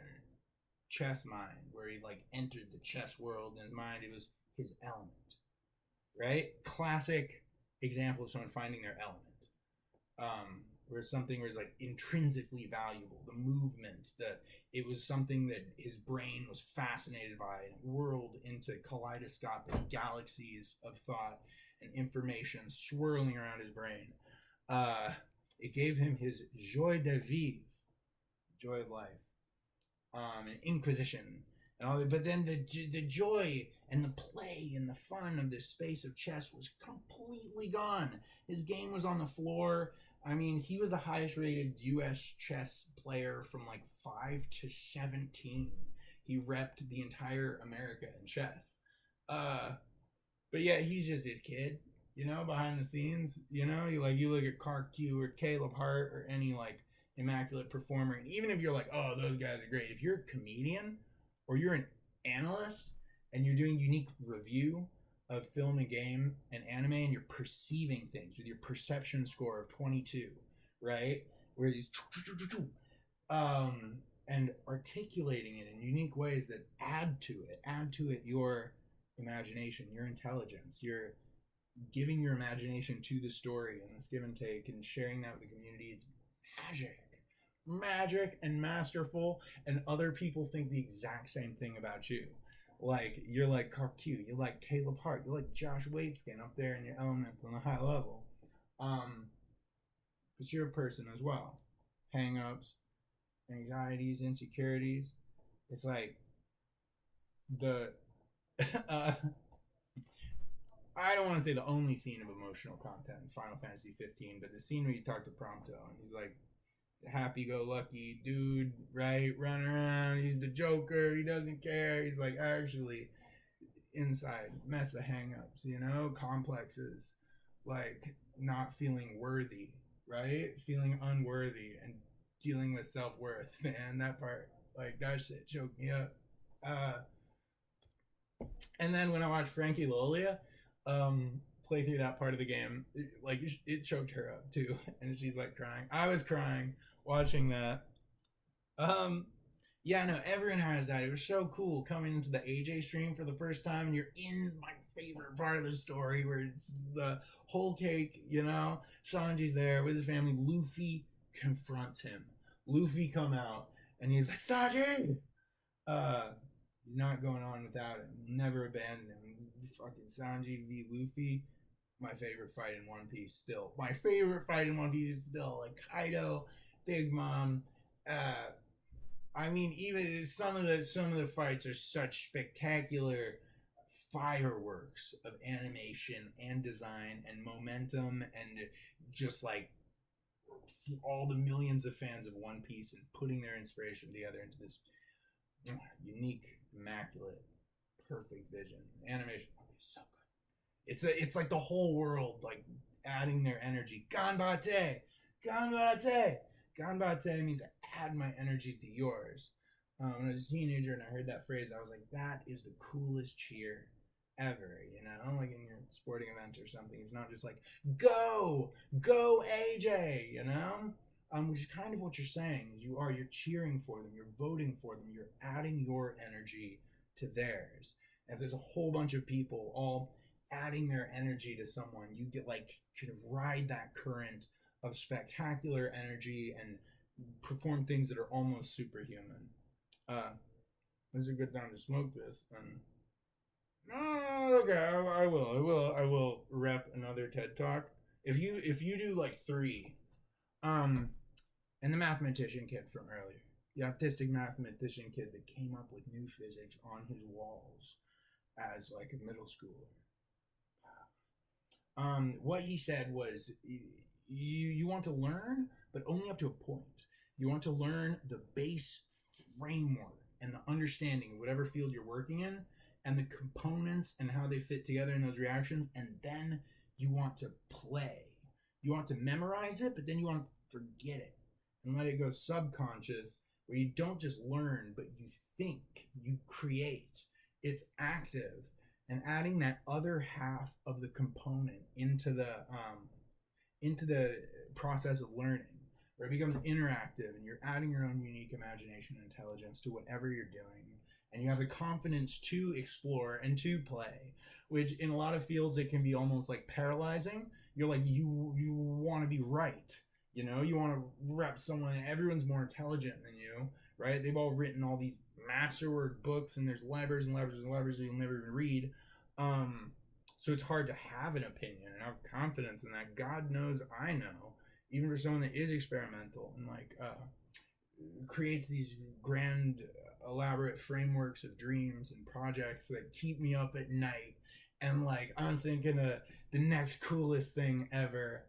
chess mind where he like entered the chess world in his mind. It was his element, right? Classic example of someone finding their element. Where something was like intrinsically valuable, the movement, that it was something that his brain was fascinated by and whirled into kaleidoscopic galaxies of thought and information swirling around his brain. It gave him his joie de vivre, joy of life, and inquisition and all that. But then the joy and the play and the fun of this space of chess was completely gone. His game was on the floor. I mean, he was the highest rated US chess player from like 5 to 17. He repped the entire America in chess. But yeah, he's just his kid, behind the scenes. You look at Q or Caleb Hart or any like immaculate performer, and even if you're like, oh, those guys are great, if you're a comedian or you're an analyst and you're doing unique review of film and game and anime, and you're perceiving things with your perception score of 22, right? Where these and articulating it in unique ways that add to it your imagination, your intelligence. You're giving your imagination to the story and this give and take and sharing that with the community. It's magic and masterful, and other people think the exact same thing about you. Like, you're like Q, you like Caleb Hart, you like Josh Waitzkin up there in your element on a high level. But you're a person as well. Hang-ups, anxieties, insecurities. It's like the I don't want to say the only scene of emotional content in Final Fantasy 15, but the scene where you talk to Prompto and he's like happy-go-lucky dude, right? Running around, he's the Joker, he doesn't care. He's like actually inside mess of hang-ups, complexes, like not feeling worthy, right? Feeling unworthy and dealing with self-worth. Man, that part, like, that shit choked me up. And then when I watched Frankie Lolia play through that part of the game, it choked her up too, and she's like crying. I was crying watching that. Yeah, no, everyone has that. It was so cool coming into the AJ stream for the first time, and you're in my favorite part of the story where it's the whole cake, Sanji's there with his family. Luffy confronts him. Luffy come out, and he's like, Sanji! He's not going on without him. Never abandon him. Fucking Sanji v. Luffy, my favorite fight in One Piece still. My favorite fight in One Piece is still like Kaido, Big Mom. I mean, even some of the fights are such spectacular fireworks of animation and design and momentum, and just like all the millions of fans of One Piece and putting their inspiration together into this unique, immaculate, perfect vision. Animation is so good. It's like the whole world like adding their energy. Ganbate, ganbate, ganbate means add my energy to yours. When I was a teenager and I heard that phrase, I was like, that is the coolest cheer ever. Like in your sporting event or something. It's not just like go AJ. Which is kind of what you're saying. You're cheering for them, you're voting for them, you're adding your energy to theirs. And if there's a whole bunch of people all adding their energy to someone, you get can ride that current of spectacular energy and perform things that are almost superhuman. This is a good time to smoke this. Okay, I will rep another TED Talk. If you do like 3, and the mathematician kid from earlier, the autistic mathematician kid that came up with new physics on his walls as like a middle schooler. What he said was, you want to learn, but only up to a point. You want to learn the base framework and the understanding of whatever field you're working in. and the components and how they fit together in those reactions, and then you want to play. You want to memorize it, but then you want to forget it and let it go subconscious, where you don't just learn, but you think, you create. It's active, and adding that other half of the component into the process of learning, where it becomes interactive and you're adding your own unique imagination and intelligence to whatever you're doing, and you have the confidence to explore and to play, which in a lot of fields it can be almost like paralyzing. You're like, you want to be right, you want to rep someone, and everyone's more intelligent than you, right? They've all written all these masterwork books, and there's levers and levers and levers that you'll never even read. So it's hard to have an opinion and have confidence in that. God knows I know, even for someone that is experimental and like creates these grand, elaborate frameworks of dreams and projects that keep me up at night, and like I'm thinking of the next coolest thing ever.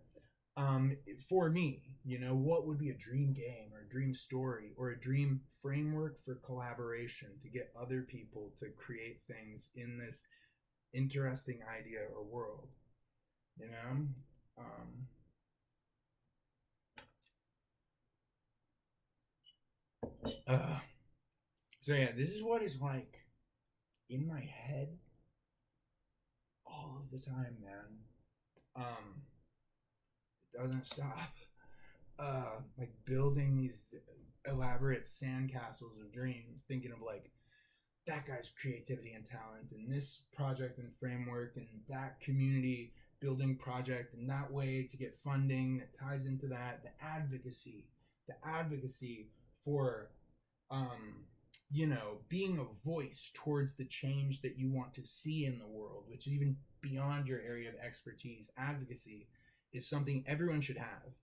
For me, what would be a dream game or a dream story or a dream framework for collaboration to get other people to create things in this interesting idea or world, uh, so yeah, this is what is like in my head all of the time, man. It doesn't stop. Like building these elaborate sandcastles of dreams, thinking of like that guy's creativity and talent and this project and framework and that community building project and that way to get funding that ties into that. The advocacy for being a voice towards the change that you want to see in the world, which is even beyond your area of expertise. Advocacy is something everyone should have.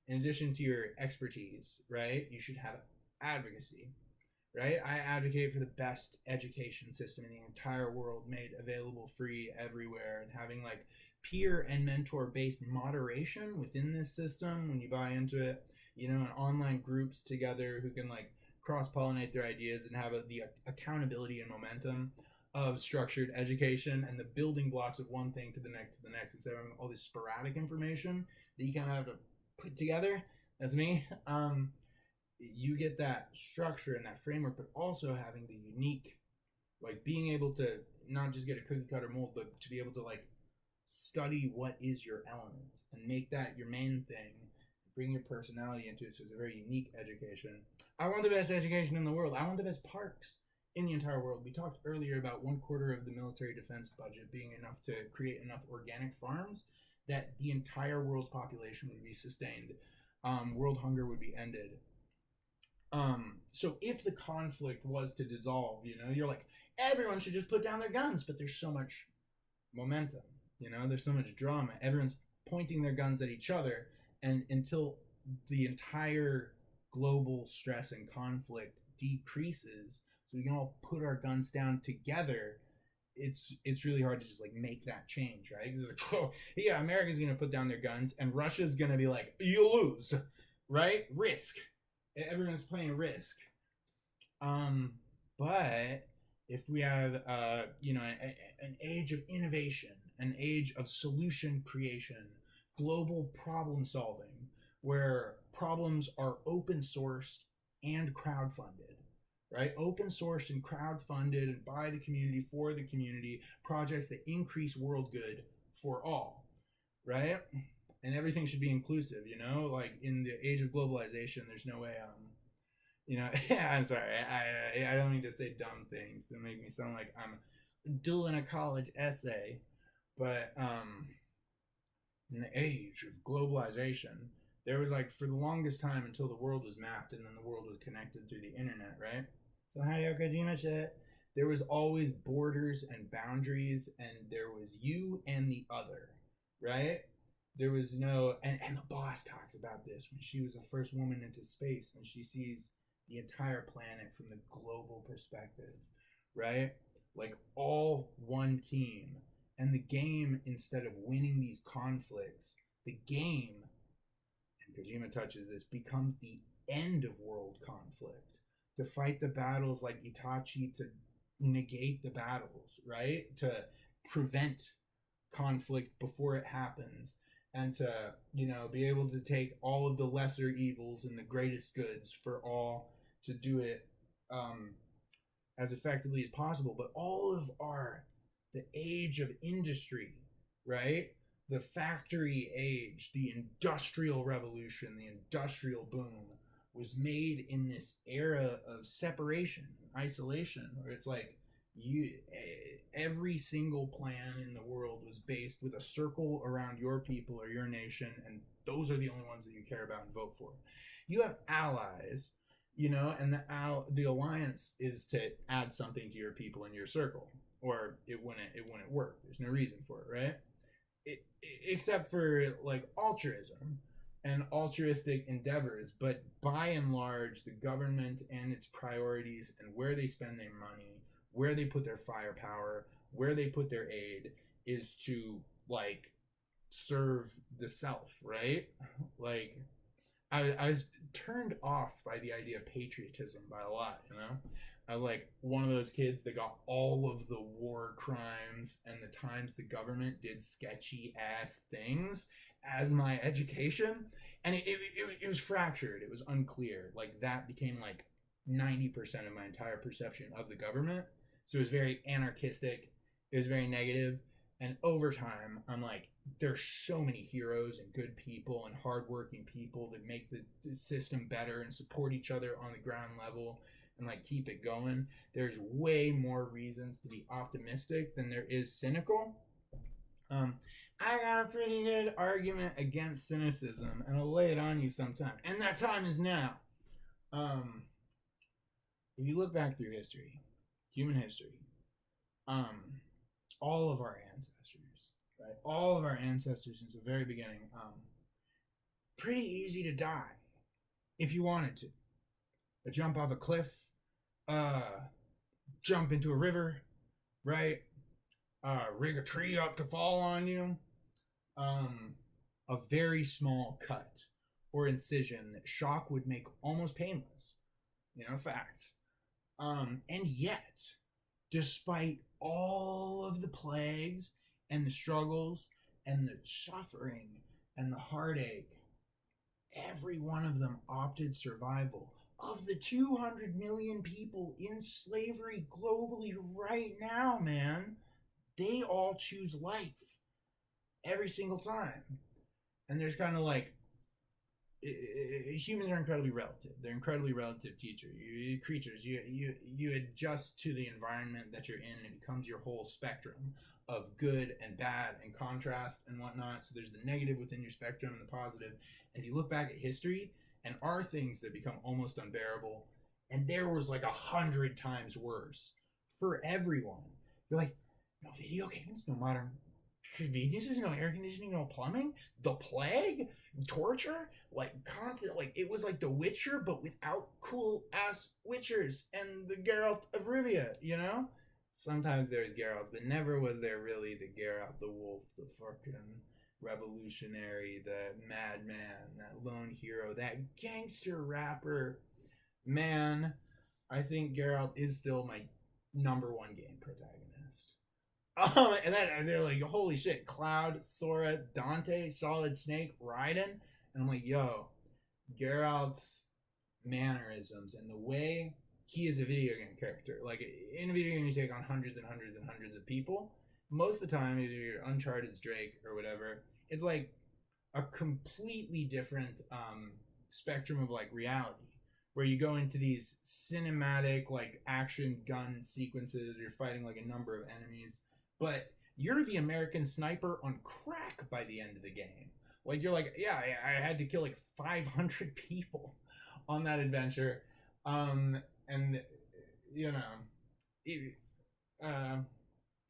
In addition to your expertise, right? You should have advocacy, right? I advocate for the best education system in the entire world, made available free everywhere, and having like peer and mentor based moderation within this system when you buy into it, and online groups together who can like cross pollinate their ideas and have the accountability and momentum of structured education and the building blocks of one thing to the next instead of having all this sporadic information that you kind of have to put together. That's me. You get that structure and that framework, but also having the unique, like being able to not just get a cookie cutter mold, but to be able to like study what is your element and make that your main thing, bring your personality into it. So it's a very unique education. I want the best education in the world. I want the best parks in the entire world. We talked earlier about 1/4 of the military defense budget being enough to create enough organic farms that the entire world's population would be sustained. World hunger would be ended. So if the conflict was to dissolve, you're like, everyone should just put down their guns, but there's so much momentum, there's so much drama. Everyone's pointing their guns at each other, and until the entire global stress and conflict decreases, so we can all put our guns down together, it's really hard to just like make that change, right? Because it's like, oh yeah, America's gonna put down their guns, and Russia's gonna be like, you lose, right? Risk. Everyone's playing Risk. But if we have an age of innovation, an age of solution creation, global problem solving, where problems are open sourced and crowdfunded, right? Open sourced and crowdfunded and by the community for the community, projects that increase world good for all, right? And everything should be inclusive, like in the age of globalization, there's no way I'm sorry, I don't mean to say dumb things that make me sound like I'm doing a college essay, but in the age of globalization, there was like for the longest time until the world was mapped and then the world was connected through the internet, right? So Hideo Kojima shit. There was always borders and boundaries, and there was you and the other, right? There was no, and the boss talks about this when she was the first woman into space, and she sees the entire planet from the global perspective, right? Like all one team. And the game, instead of winning these conflicts, the game, and Kojima touches this, becomes the end of world conflict. To fight the battles like Itachi to negate the battles, right? To prevent conflict before it happens, and to, be able to take all of the lesser evils and the greatest goods for all to do it as effectively as possible. But all of the age of industry, right? The factory age, the industrial revolution, the industrial boom was made in this era of separation, isolation, where it's like you every single plan in the world was based with a circle around your people or your nation, and those are the only ones that you care about and vote for. You have allies, and the alliance is to add something to your people in your circle, or it wouldn't work. There's no reason for it, right? Except for like altruism and altruistic endeavors. But by and large, the government and its priorities and where they spend their money, where they put their firepower, where they put their aid, is to like serve the self, right? Like I was turned off by the idea of patriotism by a lot, I was like one of those kids that got all of the war crimes and the times the government did sketchy ass things as my education. And it was fractured. It was unclear. Like that became like 90% of my entire perception of the government. So it was very anarchistic. It was very negative. And over time, I'm like, there's so many heroes and good people and hardworking people that make the system better and support each other on the ground level and like keep it going. There's way more reasons to be optimistic than there is cynical. I got a pretty good argument against cynicism, and I'll lay it on you sometime. And that time is now. If you look back through history, human history, all of our ancestors, right? All of our ancestors since the very beginning, pretty easy to die if you wanted to. Jump off a cliff, jump into a river, right? Rig a tree up to fall on you. A very small cut or incision that shock would make almost painless. Facts. And yet, despite all of the plagues and the struggles and the suffering and the heartache, every one of them opted survival. Of the 200 million people in slavery globally right now, man, they all choose life every single time. And there's kind of like, humans are incredibly relative. They're incredibly relative creatures. You adjust to the environment that you're in, and it becomes your whole spectrum of good and bad and contrast and whatnot. So there's the negative within your spectrum and the positive. And if you look back at history, and are things that become almost unbearable, and there was like 100 times worse for everyone. You're like, no video games, no modern conveniences, no air conditioning, no plumbing, the plague, torture, like constant, like it was like The Witcher, but without cool ass witchers and the Geralt of Rivia, Sometimes there's Geralt, but never was there really the Geralt the Wolf, the fucking revolutionary, the madman, that lone hero, that gangster rapper. Man, I think Geralt is still my number one game protagonist. And then they're like, holy shit, Cloud, Sora, Dante, Solid Snake, Raiden. And I'm like, yo, Geralt's mannerisms and the way he is a video game character. Like in a video game, you take on hundreds and hundreds and hundreds of people. Most of the time, either you're Uncharted's Drake or whatever, it's like a completely different spectrum of like reality, where you go into these cinematic like action gun sequences. You're fighting like a number of enemies, but you're the American sniper on crack by the end of the game. Like you're like, yeah, I had to kill like 500 people on that adventure, and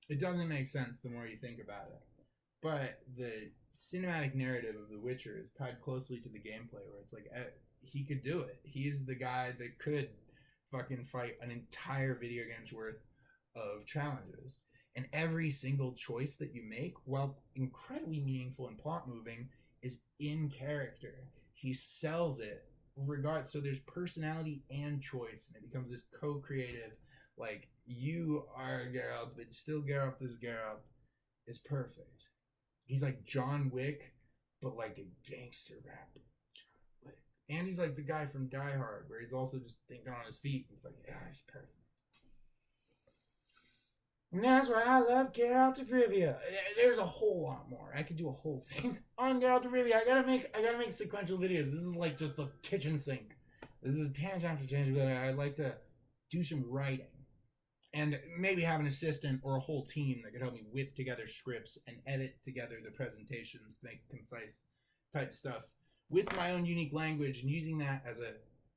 it doesn't make sense the more you think about it. But the cinematic narrative of The Witcher is tied closely to the gameplay, where it's like he could do it. He's the guy that could fucking fight an entire video game's worth of challenges. And every single choice that you make, while incredibly meaningful and plot moving, is in character. He sells it regardless. So there's personality and choice, and it becomes this co-creative Like, you are Geralt, but still Geralt is Geralt, is perfect. He's like John Wick, but like a gangster rapper. John Wick. And he's like the guy from Die Hard, where he's also just thinking on his feet. It's like, yeah, he's perfect. And that's why I love Geralt of Rivia. There's a whole lot more. I could do a whole thing on Geralt of Rivia. I gotta make sequential videos. This is like just the kitchen sink. This is tangent after tangent, but I'd like to do some writing. And maybe have an assistant or a whole team that could help me whip together scripts and edit together the presentations, make concise type stuff with my own unique language, and using that as a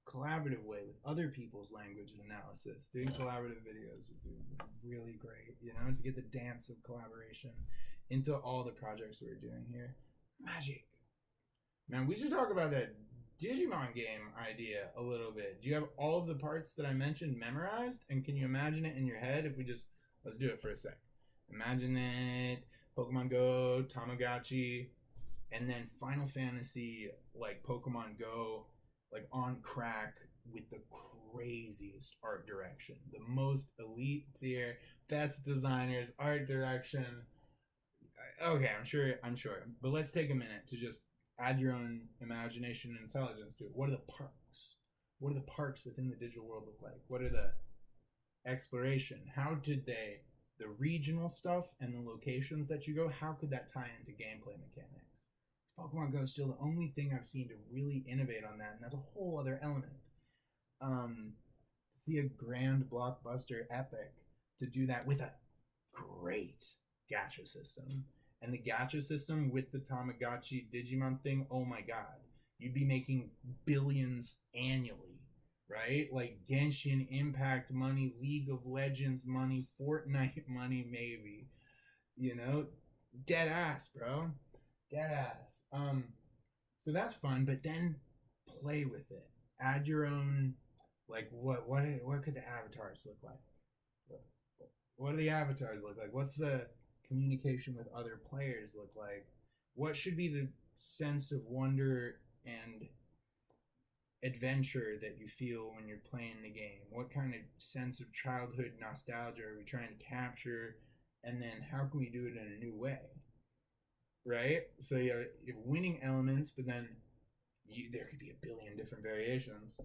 collaborative way with other people's language and analysis. Doing collaborative videos would be really great, you know, to get the dance of collaboration into all the projects we're doing here. Magic. Man, we should talk about that Digimon game idea a little bit. Do you have all of the parts that I mentioned memorized? And can you imagine it in your head if we just, let's do it for a sec. Imagine it, Pokemon Go, Tamagotchi, and then Final Fantasy, like Pokemon Go, like on crack with the craziest art direction. The most elite tier, best designers, art direction. Okay, I'm sure. But let's take a minute to just add your own imagination and intelligence to it. What are the parks? What do the parks within the digital world look like? What are the exploration? How did they, the regional stuff and the locations that you go, how could that tie into gameplay mechanics? Pokemon Go is still the only thing I've seen to really innovate on that, and that's a whole other element. To see a grand blockbuster epic to do that with a great gacha system. And the gacha system with the Tamagotchi Digimon thing, oh my god. You'd be making billions annually, right? Like Genshin Impact money, League of Legends money, Fortnite money, maybe. You know? Dead ass, bro. Dead ass. So that's fun, but then play with it. Add your own, like, what could the avatars look like? What do the avatars look like? What's the communication with other players look like? What should be the sense of wonder and adventure that you feel when you're playing the game? What kind of sense of childhood nostalgia are we trying to capture? And then how can we do it in a new way? Right? So you have winning elements, but then there could be a billion different variations.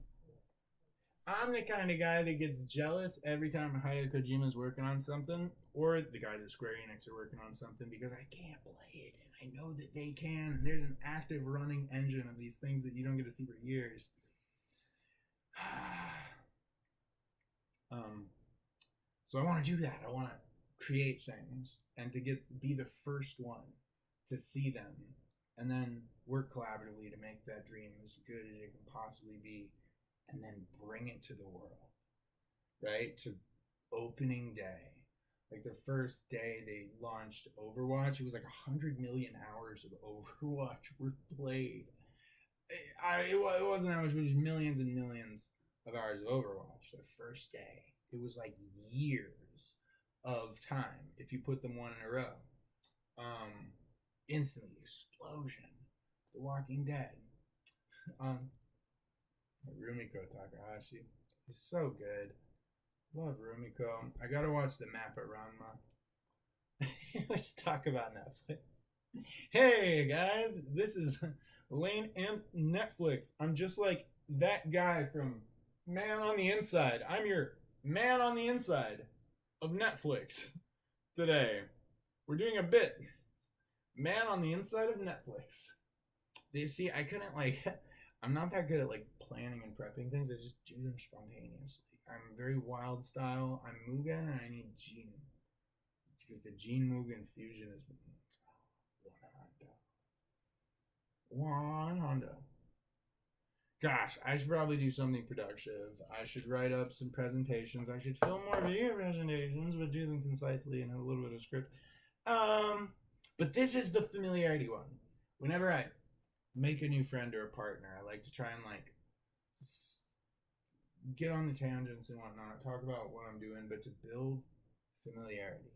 I'm the kind of guy that gets jealous every time Hideo Kojima's working on something, or the guys at Square Enix are working on something, because I can't play it, and I know that they can, and there's an active running engine of these things that you don't get to see for years. So I want to do that. I want to create things, and to be the first one to see them, and then work collaboratively to make that dream as good as it can possibly be, and then bring it to the world, right? To opening day. Like the first day they launched Overwatch, it was like 100 million hours of Overwatch were played. It wasn't that much, but it was millions and millions of hours of Overwatch the first day. It was like years of time if you put them one in a row. Instantly, explosion. The Walking Dead. Rumiko Takahashi. He's so good. Love Rumiko. I gotta watch the map at Ranma. Let's talk about Netflix. Hey guys, this is Lane Imp Netflix. I'm just like that guy from Man on the Inside. I'm your man on the inside of Netflix today. We're doing a bit. Man on the inside of Netflix. You see, I couldn't I'm not that good at planning and prepping things. I just do them spontaneously. I'm very wild style. I'm Mugen and I need Gene. Because the Gene Mugen fusion is one Honda. Gosh, I should probably do something productive. I should write up some presentations. I should film more video presentations, but do them concisely and have a little bit of script. But this is the familiarity one. Whenever I make a new friend or a partner, I like to try and get on the tangents and whatnot, talk about what I'm doing, but to build familiarity.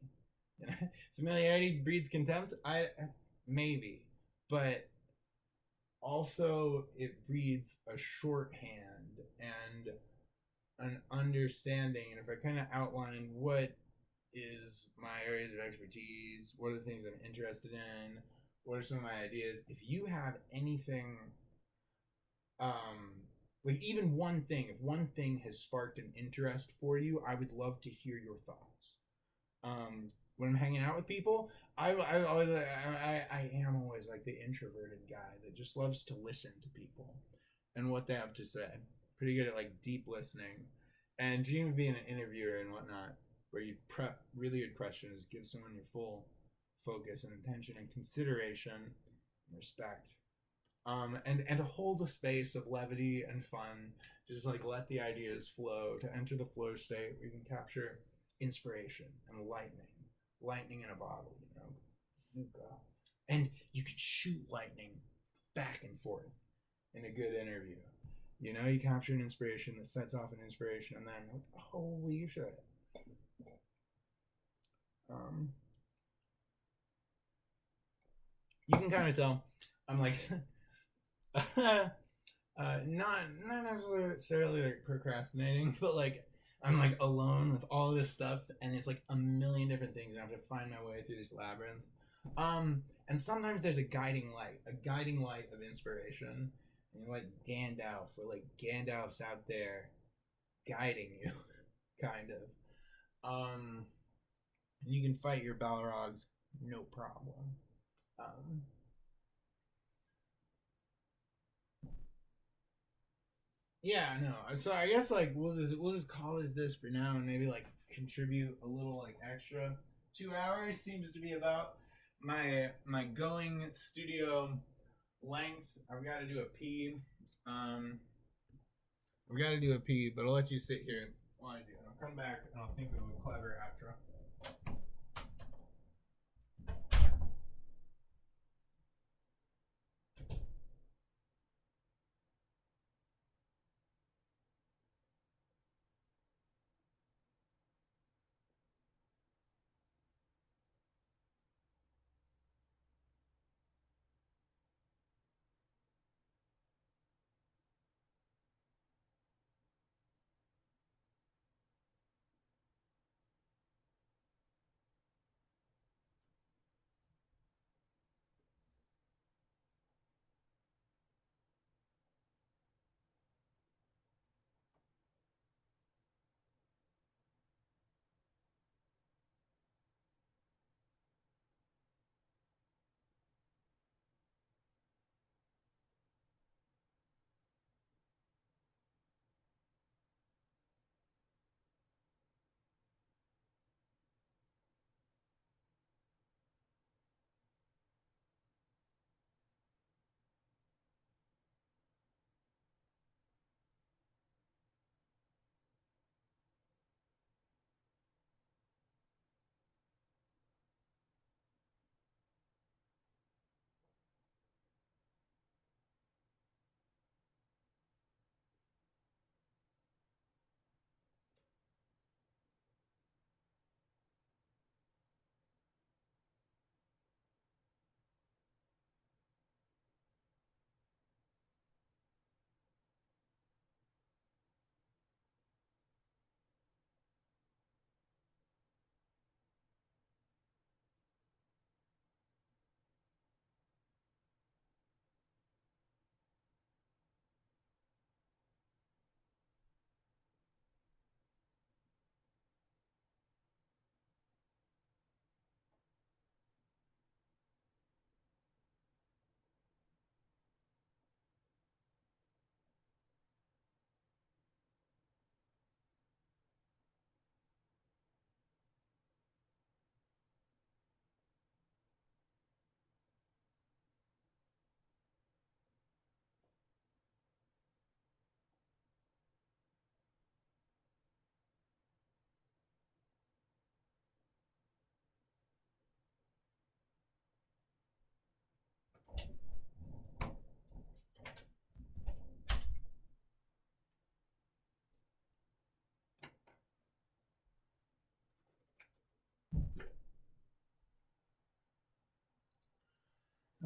Familiarity breeds contempt. Maybe, but also it breeds a shorthand, and an understanding, and if I kind of outline what is my areas of expertise, what are the things I'm interested in, what are some of my ideas. If you have anything, um, like even one thing, if one thing has sparked an interest for you, I would love to hear your thoughts. When I'm hanging out with people, I am always like the introverted guy that just loves to listen to people and what they have to say. Pretty good at like deep listening, and dream of being an interviewer and whatnot, where you prep really good questions, give someone your full focus and attention and consideration and respect. And to hold a space of levity and fun, just like let the ideas flow, to enter the flow state where you can capture inspiration and lightning in a bottle, you know. And you could shoot lightning back and forth in a good interview. You know, you capture an inspiration that sets off an inspiration, and then holy shit. Um, you can kind of tell I'm like not necessarily like procrastinating, but like I'm like alone with all this stuff, and it's like a million different things, and I have to find my way through this labyrinth. And sometimes there's a guiding light of inspiration, and you're like Gandalf, or like Gandalf's out there guiding you, kind of. And you can fight your Balrogs, no problem. Um, Yeah, no. So I guess like we'll just call this for now, and maybe like contribute a little like extra. 2 hours seems to be about my going studio length. I've got to do a pee. Um, I've got to do a pee, but I'll let you sit here while I do. I'll come back and I'll think of a clever outro.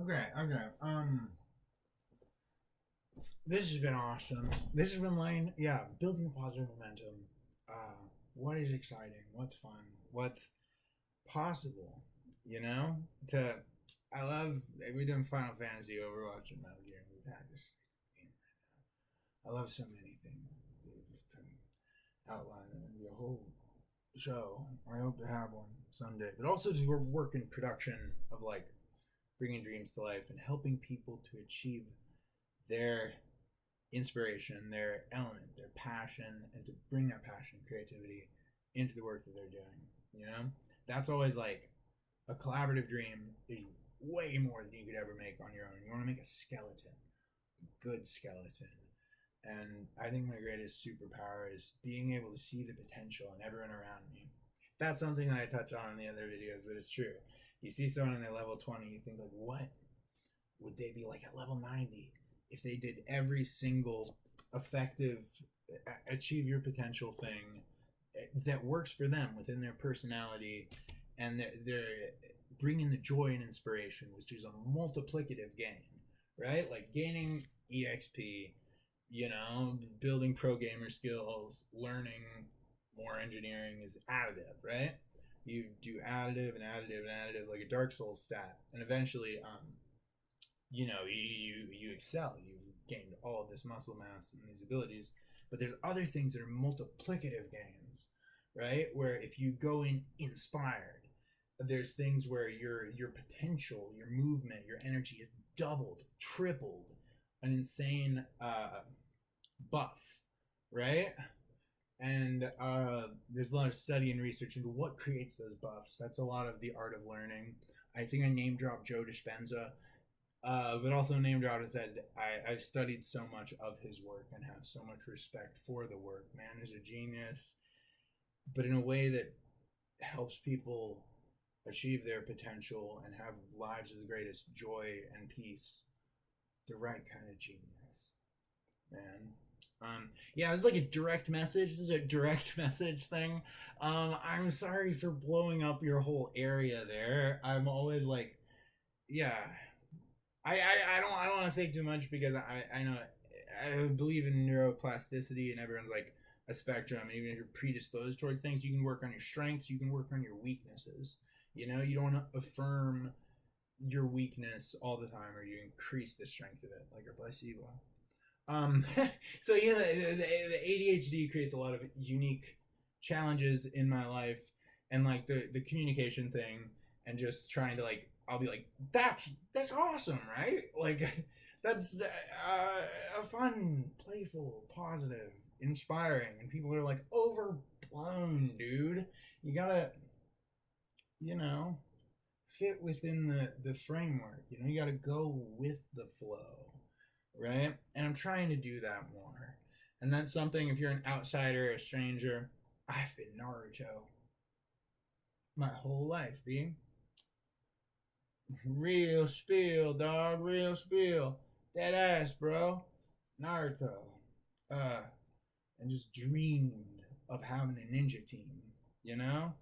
Okay, okay. This has been awesome. This has been Lane. Yeah, building a positive momentum. What is exciting? What's fun? What's possible? You know, to I love. We've done Final Fantasy, Overwatch, and Metal Gear. We've had this game right now. I love so many things. We couldn't outline it. It'd be a whole show. I hope to have one someday. But also to work in production of like bringing dreams to life and helping people to achieve their inspiration, their element, their passion, and to bring that passion and creativity into the work that they're doing. You know, that's always like a collaborative dream is way more than you could ever make on your own. You want to make a skeleton, a good skeleton. And I think my greatest superpower is being able to see the potential in everyone around me. That's something that I touch on in the other videos, but it's true. You see someone in their level 20, you think like, what would they be like at level 90 if they did every single effective achieve your potential thing that works for them within their personality, and they're bringing the joy and inspiration, which is a multiplicative gain, right? Like gaining exp, you know, building pro gamer skills, learning more engineering is additive, right? You do additive and additive and additive like a Dark Souls stat, and eventually you know, you excel. You've gained all of this muscle mass and these abilities, but there's other things that are multiplicative gains, right? Where if you go in inspired, there's things where your potential, your movement, your energy is doubled, tripled, an insane buff, right? And there's a lot of study and research into what creates those buffs. That's a lot of the art of learning. I think I name dropped Joe Dispenza, but also name dropped and said I've studied so much of his work and have so much respect for the work. Man is a genius, but in a way that helps people achieve their potential and have lives of the greatest joy and peace. The right kind of genius, man. Yeah, it's like a direct message. This is a direct message thing. I'm sorry for blowing up your whole area there. I'm always like, yeah. I don't want to say too much because I know I believe in neuroplasticity and everyone's like a spectrum. And even if you're predisposed towards things, you can work on your strengths. You can work on your weaknesses. You know, you don't want to affirm your weakness all the time, or you increase the strength of it, like a placebo. Um, so yeah, the ADHD creates a lot of unique challenges in my life, and like the communication thing, and just trying to like, I'll be like, that's awesome, right? Like, that's a fun, playful, positive, inspiring, and people are like overblown, dude. You gotta, you know, fit within the framework. You know, you gotta go with the flow, right? And I'm trying to do that more. And that's something, if you're an outsider, a stranger, I've been Naruto my whole life, being real spiel, dog, real spiel. That ass, bro. Naruto. Uh, and just dreamed of having a ninja team, you know?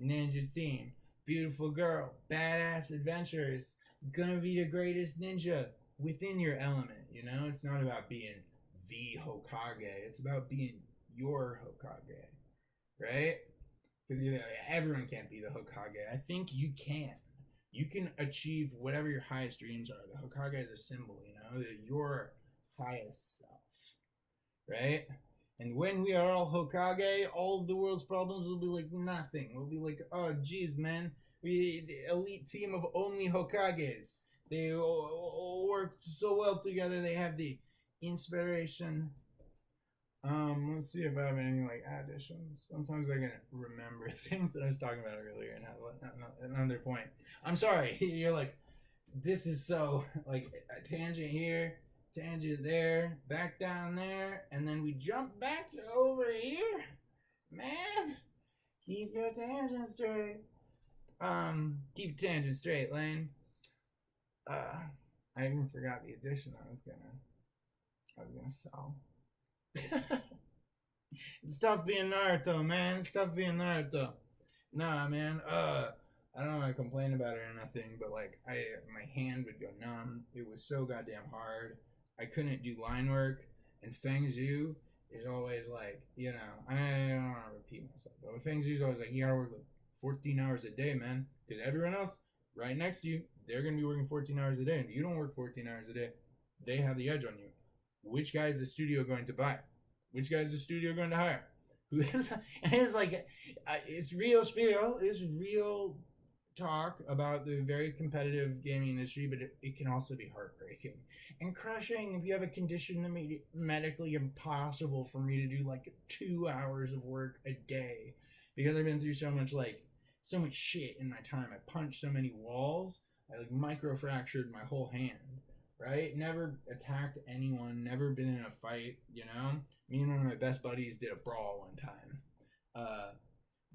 Ninja team. Beautiful girl, badass adventures, gonna be the greatest ninja within your element, you know? It's not about being the Hokage, it's about being your Hokage, right? Because you know, everyone can't be the Hokage. I think you can. You can achieve whatever your highest dreams are. The Hokage is a symbol, you know, your highest self, right? And when we are all Hokage, all of the world's problems will be like nothing. We'll be like, oh, geez, man, we the elite team of only Hokages. They all work so well together. They have the inspiration. Let's see if I have anything like additions. Sometimes I can remember things that I was talking about earlier and have another point. I'm sorry. You're like, this is so like a tangent here, tangent there, back down there, and then we jump back to over here. Man, keep your tangent straight. Keep tangent straight, Lane. I even forgot the addition I was gonna sell. It's tough being Naruto, man. It's tough being Naruto. Nah, man. I don't want to complain about it or nothing, but like, my hand would go numb. It was so goddamn hard. I couldn't do line work, and Feng Zhu is always like, you know, I don't want to repeat myself, but Feng Zhu is always like, you gotta work like 14 hours a day, man, because everyone else right next to you, they're gonna be working 14 hours a day, and you don't work 14 hours a day. They have the edge on you. Which guy is the studio going to buy? Which guy is the studio going to hire? Who is? And it's like, it's real spiel. It's real talk about the very competitive gaming industry, but it can also be heartbreaking and crushing if you have a condition that made it medically impossible for me to do like 2 hours of work a day because I've been through so much shit in my time. I punched so many walls. I like micro fractured my whole hand. Right? Never attacked anyone. Never been in a fight. You know, me and one of my best buddies did a brawl one time.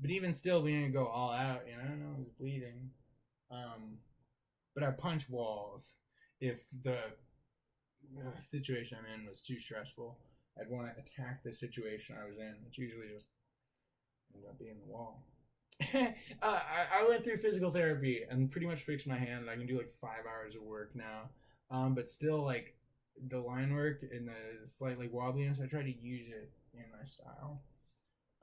But even still, we didn't go all out. You know, I was bleeding. But I punch walls if the situation I'm in was too stressful. I'd want to attack the situation I was in, which usually just ended up being the wall. I went through physical therapy and pretty much fixed my hand. I can do like 5 hours of work now. But still, like, the line work and the slight like wobbliness, I try to use it in my style.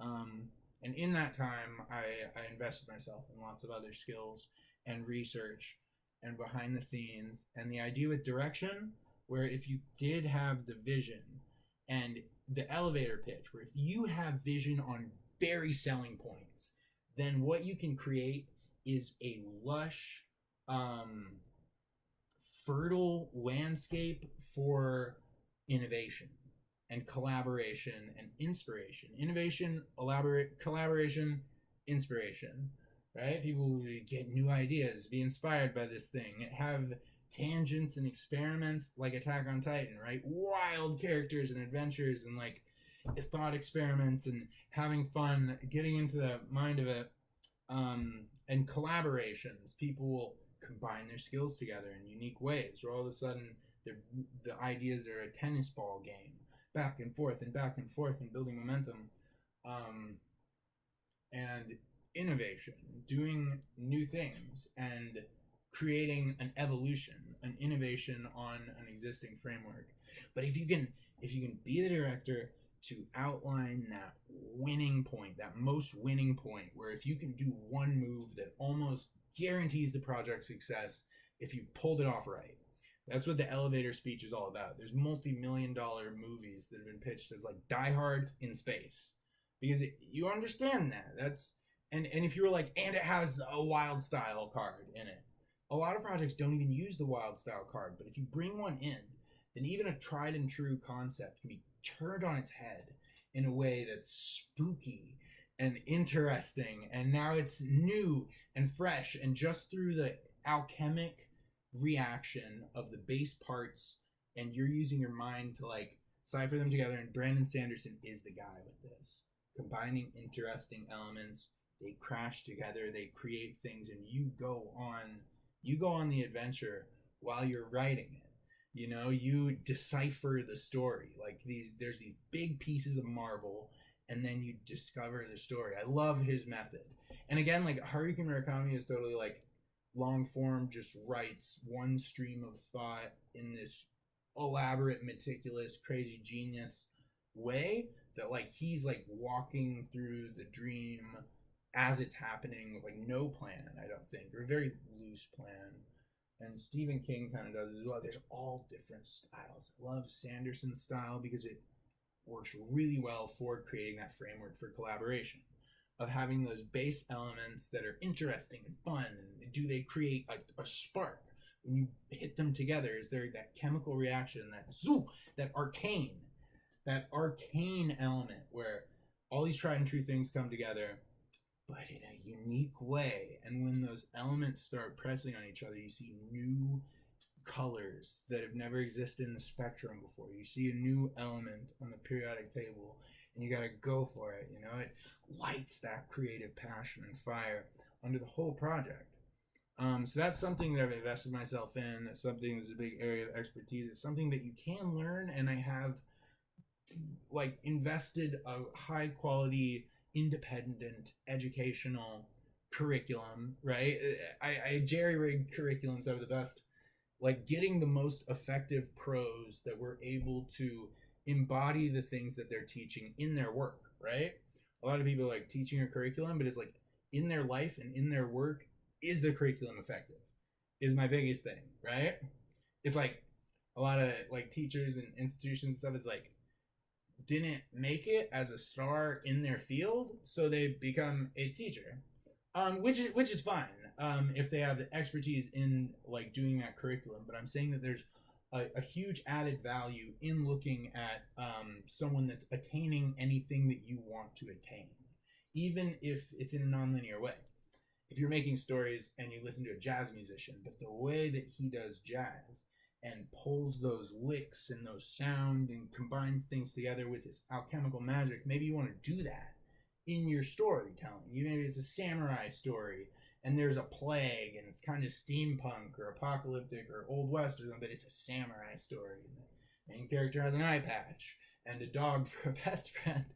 And in that time, I invested myself in lots of other skills and research and behind the scenes. And the idea with direction, where if you did have the vision and the elevator pitch, where if you have vision on very selling points, then what you can create is a lush, fertile landscape for innovation and collaboration and inspiration. Innovation, collaboration, inspiration, right? People get new ideas, be inspired by this thing, have tangents and experiments like Attack on Titan, right? Wild characters and adventures and like thought experiments and having fun, getting into the mind of it, and collaborations. People will combine their skills together in unique ways, where all of a sudden the ideas are a tennis ball game, back and forth and back and forth and building momentum, and innovation, doing new things and creating an evolution, an innovation on an existing framework. But if you can be the director to outline that winning point, that most winning point, where if you can do one move that almost guarantees the project's success if you pulled it off right. That's what the elevator speech is all about. There's multi-million-dollar movies that have been pitched as like Die Hard in space, because you understand that. That's and if you were like, and it has a wild style card in it. A lot of projects don't even use the wild style card, but if you bring one in, then even a tried and true concept can be turned on its head in a way that's spooky and interesting, and now it's new and fresh, and just through the alchemic reaction of the base parts, and you're using your mind to like cipher them together, and Brandon Sanderson is the guy with this, combining interesting elements. They crash together, they create things, and you go on the adventure while you're writing it. You know, you decipher the story. Like there's these big pieces of marble, and then you discover the story. I love his method. And again, like Haruki Murakami is totally like long form, just writes one stream of thought in this elaborate, meticulous, crazy genius way that like he's like walking through the dream as it's happening with like no plan, I don't think, or a very loose plan. And Stephen King kind of does as well. There's all different styles. I love Sanderson's style because it works really well for creating that framework for collaboration, of having those base elements that are interesting and fun. And do they create a spark when you hit them together? Is there that chemical reaction, that arcane element where all these tried and true things come together, but in a unique way? And when those elements start pressing on each other, you see new colors that have never existed in the spectrum before. You see a new element on the periodic table, and you got to go for it. You know, it lights that creative passion and fire under the whole project. So that's something that I've invested myself in. That's something that's a big area of expertise. It's something that you can learn, and I have like invested a high quality, independent, educational curriculum, right? I jerry-rigged curriculums that are the best like getting the most effective pros that were able to embody the things that they're teaching in their work, right? A lot of people are like teaching a curriculum, but it's like in their life and in their work, is the curriculum effective? Is my biggest thing, right? It's like a lot of like teachers and institutions and stuff is like didn't make it as a star in their field, so they become a teacher, which is fine if they have the expertise in like doing that curriculum. But I'm saying that there's a huge added value in looking at someone that's attaining anything that you want to attain, even if it's in a nonlinear way. If you're making stories and you listen to a jazz musician, but the way that he does jazz and pulls those licks and those sound and combines things together with his alchemical magic, maybe you want to do that in your storytelling. Maybe it's a samurai story and there's a plague and it's kind of steampunk or apocalyptic or old west or something, but it's a samurai story. And the main character has an eye patch and a dog for a best friend.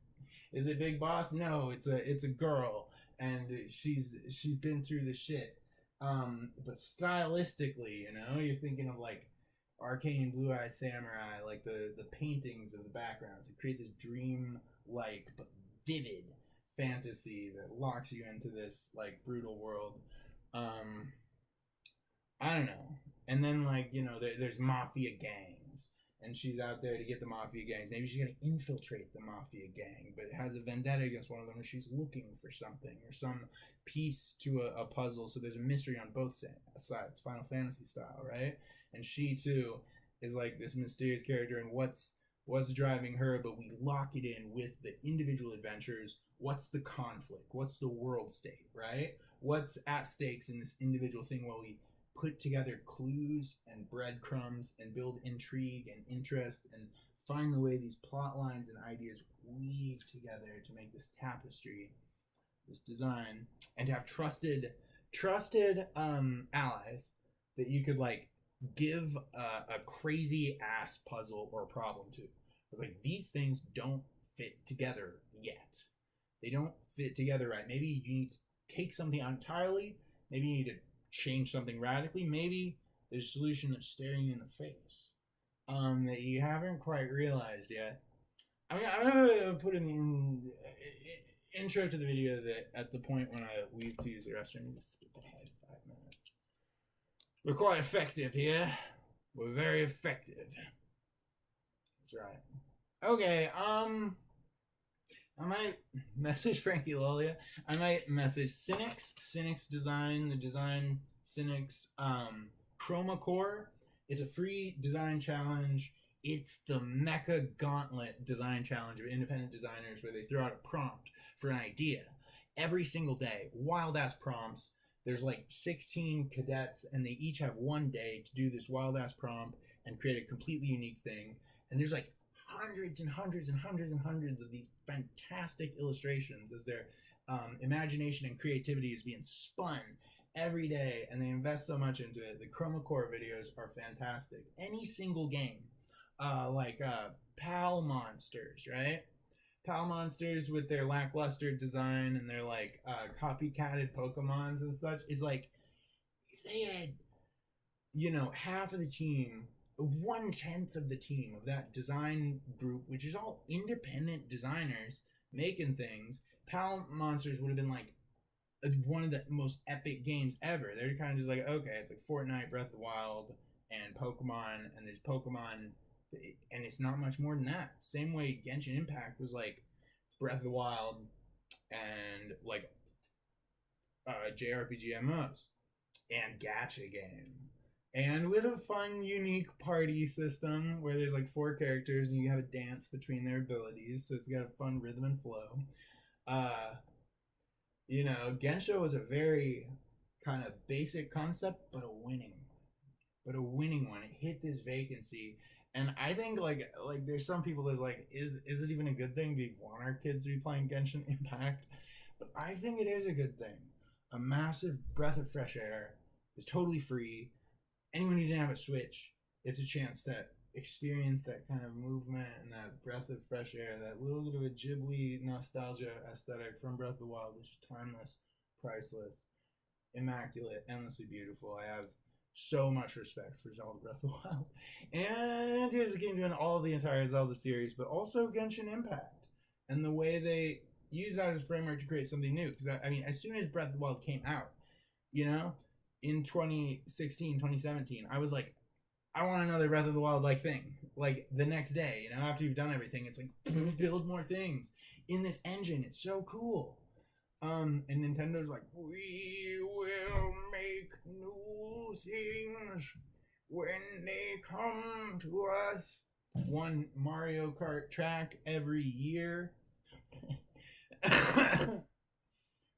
Is it Big Boss? No, it's a girl and she's been through the shit. But stylistically, you're thinking of like Arcane Blue Eye Samurai, like the paintings of the backgrounds. It create this dream like but vivid fantasy that locks you into this like brutal world. I don't know. And then like there's mafia gangs, and she's out there to get the mafia gangs. Maybe she's gonna infiltrate the mafia gang, but it has a vendetta against one of them, and she's looking for something or some piece to a puzzle. So there's a mystery on both sides, Final Fantasy style, right? And she too is like this mysterious character, and what's driving her, but we lock it in with the individual adventures. What's the conflict? What's the world state, right? What's at stakes in this individual thing while we put together clues and breadcrumbs and build intrigue and interest and find the way these plot lines and ideas weave together to make this tapestry, this design, and to have trusted allies that you could like give a crazy ass puzzle or problem to. It's like these things don't fit together yet. They don't fit together right. Maybe you need to take something out entirely. Maybe you need to change something radically. Maybe there's a solution that's staring you in the face that you haven't quite realized yet. I mean, I'm gonna put in the intro to the video that at the point when I leave to use the restroom, just skip ahead 5 minutes. We're quite effective here. We're very effective. That's right. Okay, I might message Frankie Lolia. I might message Cynics Design, the design Cynics Chroma Core. It's a free design challenge. It's the Mecha Gauntlet design challenge of independent designers where they throw out a prompt for an idea every single day. Wild ass prompts. There's like 16 cadets and they each have 1 day to do this wild ass prompt and create a completely unique thing. And there's like hundreds and hundreds and hundreds and hundreds of these fantastic illustrations as their imagination and creativity is being spun every day, and they invest so much into it. The Chroma Core videos are fantastic. Any single game, like Pal Monsters, right? Pal Monsters with their lackluster design and their like copycatted Pokemons and such. It's like if they had, half of the team, 1/10 of the team of that design group, which is all independent designers making things, Pal Monsters would have been like one of the most epic games ever. They're kind of just like, okay, it's like Fortnite, Breath of the Wild, and Pokemon, and there's Pokemon, and it's not much more than that. Same way Genshin Impact was like Breath of the Wild and like JRPG MMOs and gacha game. And with a fun, unique party system where there's like 4 characters and you have a dance between their abilities, so it's got a fun rhythm and flow. Gensho was a very kind of basic concept, but a winning one. It hit this vacancy, and I think like there's some people that's like, is it even a good thing? Do we want our kids to be playing Genshin Impact? But I think it is a good thing. A massive breath of fresh air. It's totally free. Anyone who didn't have a Switch, it's a chance to experience that kind of movement and that breath of fresh air, that little bit of a Ghibli nostalgia aesthetic from Breath of the Wild, which is timeless, priceless, immaculate, endlessly beautiful. I have so much respect for Zelda Breath of the Wild and Tears of the Kingdom and all of the entire Zelda series, but also Genshin Impact and the way they use that as framework to create something new. Because I mean, as soon as Breath of the Wild came out, you know, in 2016, 2017, I was like, I want another Breath of the Wild like thing. Like the next day, you know, after you've done everything, it's like build more things in this engine. It's so cool. And Nintendo's like, we will make new things when they come to us. One Mario Kart track every year.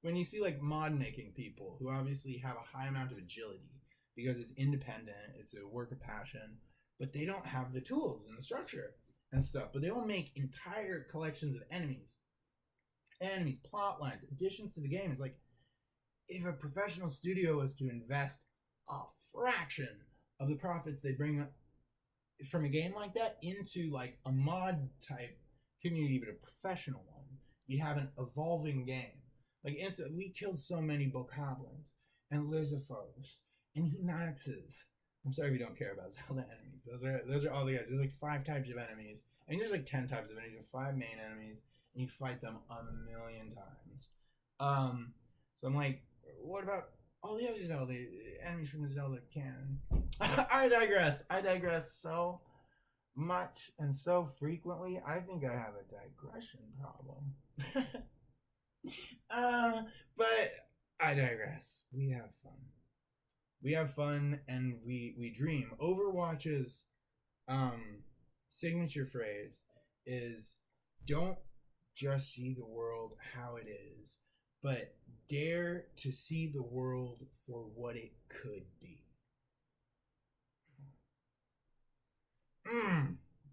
When you see like mod making people who obviously have a high amount of agility because it's independent, it's a work of passion, but they don't have the tools and the structure and stuff, but they will make entire collections of enemies, plot lines, additions to the game. It's like if a professional studio was to invest a fraction of the profits they bring from a game like that into like a mod type community, but a professional one, you have an evolving game. Like we killed so many bokoblins and lizarfoes and hinoxes. I'm sorry if you don't care about Zelda enemies. Those are all the guys. There's like 5 types of enemies. I think there's like 10 types of enemies. 5 main enemies, and you fight them a million times. So I'm like, what about all the other Zelda enemies from the Zelda canon? I digress so much and so frequently. I think I have a digression problem. But I digress. We have fun and we dream. Overwatch's signature phrase is don't just see the world how it is, but dare to see the world for what it could be.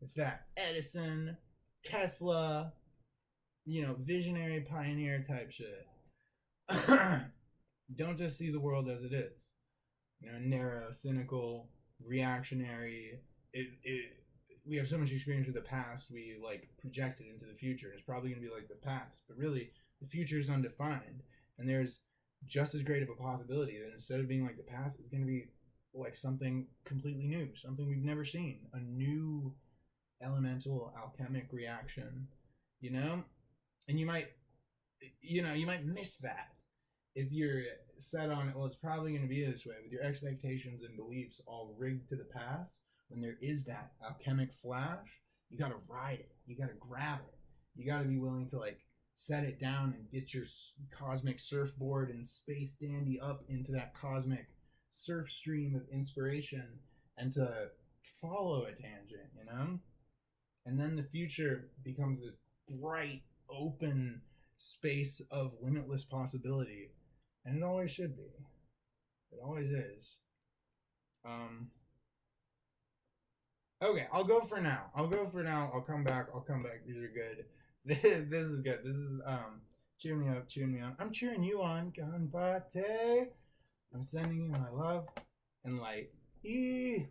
It's that Edison, Tesla, visionary pioneer type shit. Don't just see the world as it is. Narrow, cynical, reactionary. We have so much experience with the past, we like project it into the future. It's probably going to be like the past, but really the future is undefined, and there's just as great of a possibility that instead of being like the past, it's going to be like something completely new, something we've never seen, a new elemental alchemic reaction, and you might miss that if you're set on it. Well, it's probably going to be this way, with your expectations and beliefs all rigged to the past. When there is that alchemic flash, you got to ride it, you got to grab it, you got to be willing to like set it down and get your cosmic surfboard and space dandy up into that cosmic surf stream of inspiration and to follow a tangent, and then the future becomes this bright open space of limitless possibility, and it always should be, it always is. Okay, I'll go for now. I'll come back. These are good. This is good. This is cheer me up. I'm cheering you on, Ganbate. I'm sending you my love and light. Eee.